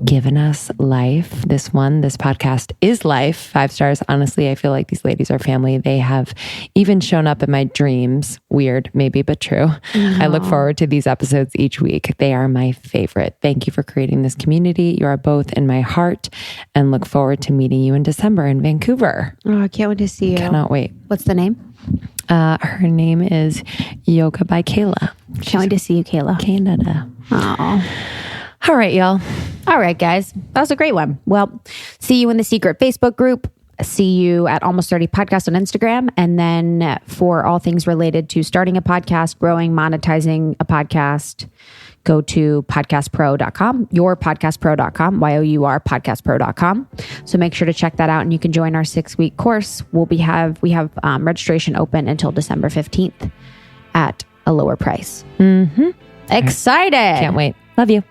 given us life. This podcast is life. 5 stars. Honestly, I feel like these ladies are family. They have even shown up in my dreams. Weird, maybe, but true. I look forward to these episodes each week. They are my favorite. Thank you for creating this community. You are both in my heart, and look forward to meeting you in December in Vancouver. Oh, I can't wait to see you. Cannot wait. What's the name? Her name is Yoga by Kayla. Can't wait to see you, Kayla. Canada. Oh. All right, y'all. All right, guys. That was a great one. Well, see you in the secret Facebook group. See you at Almost 30 Podcast on Instagram. And then for all things related to starting a podcast, growing, monetizing a podcast, go to podcastpro.com, yourpodcastpro.com, YOUR podcastpro.com. So make sure to check that out, and you can join our 6-week course. We have registration open until December 15th at a lower price. Mm-hmm. Excited. Can't wait. Love you.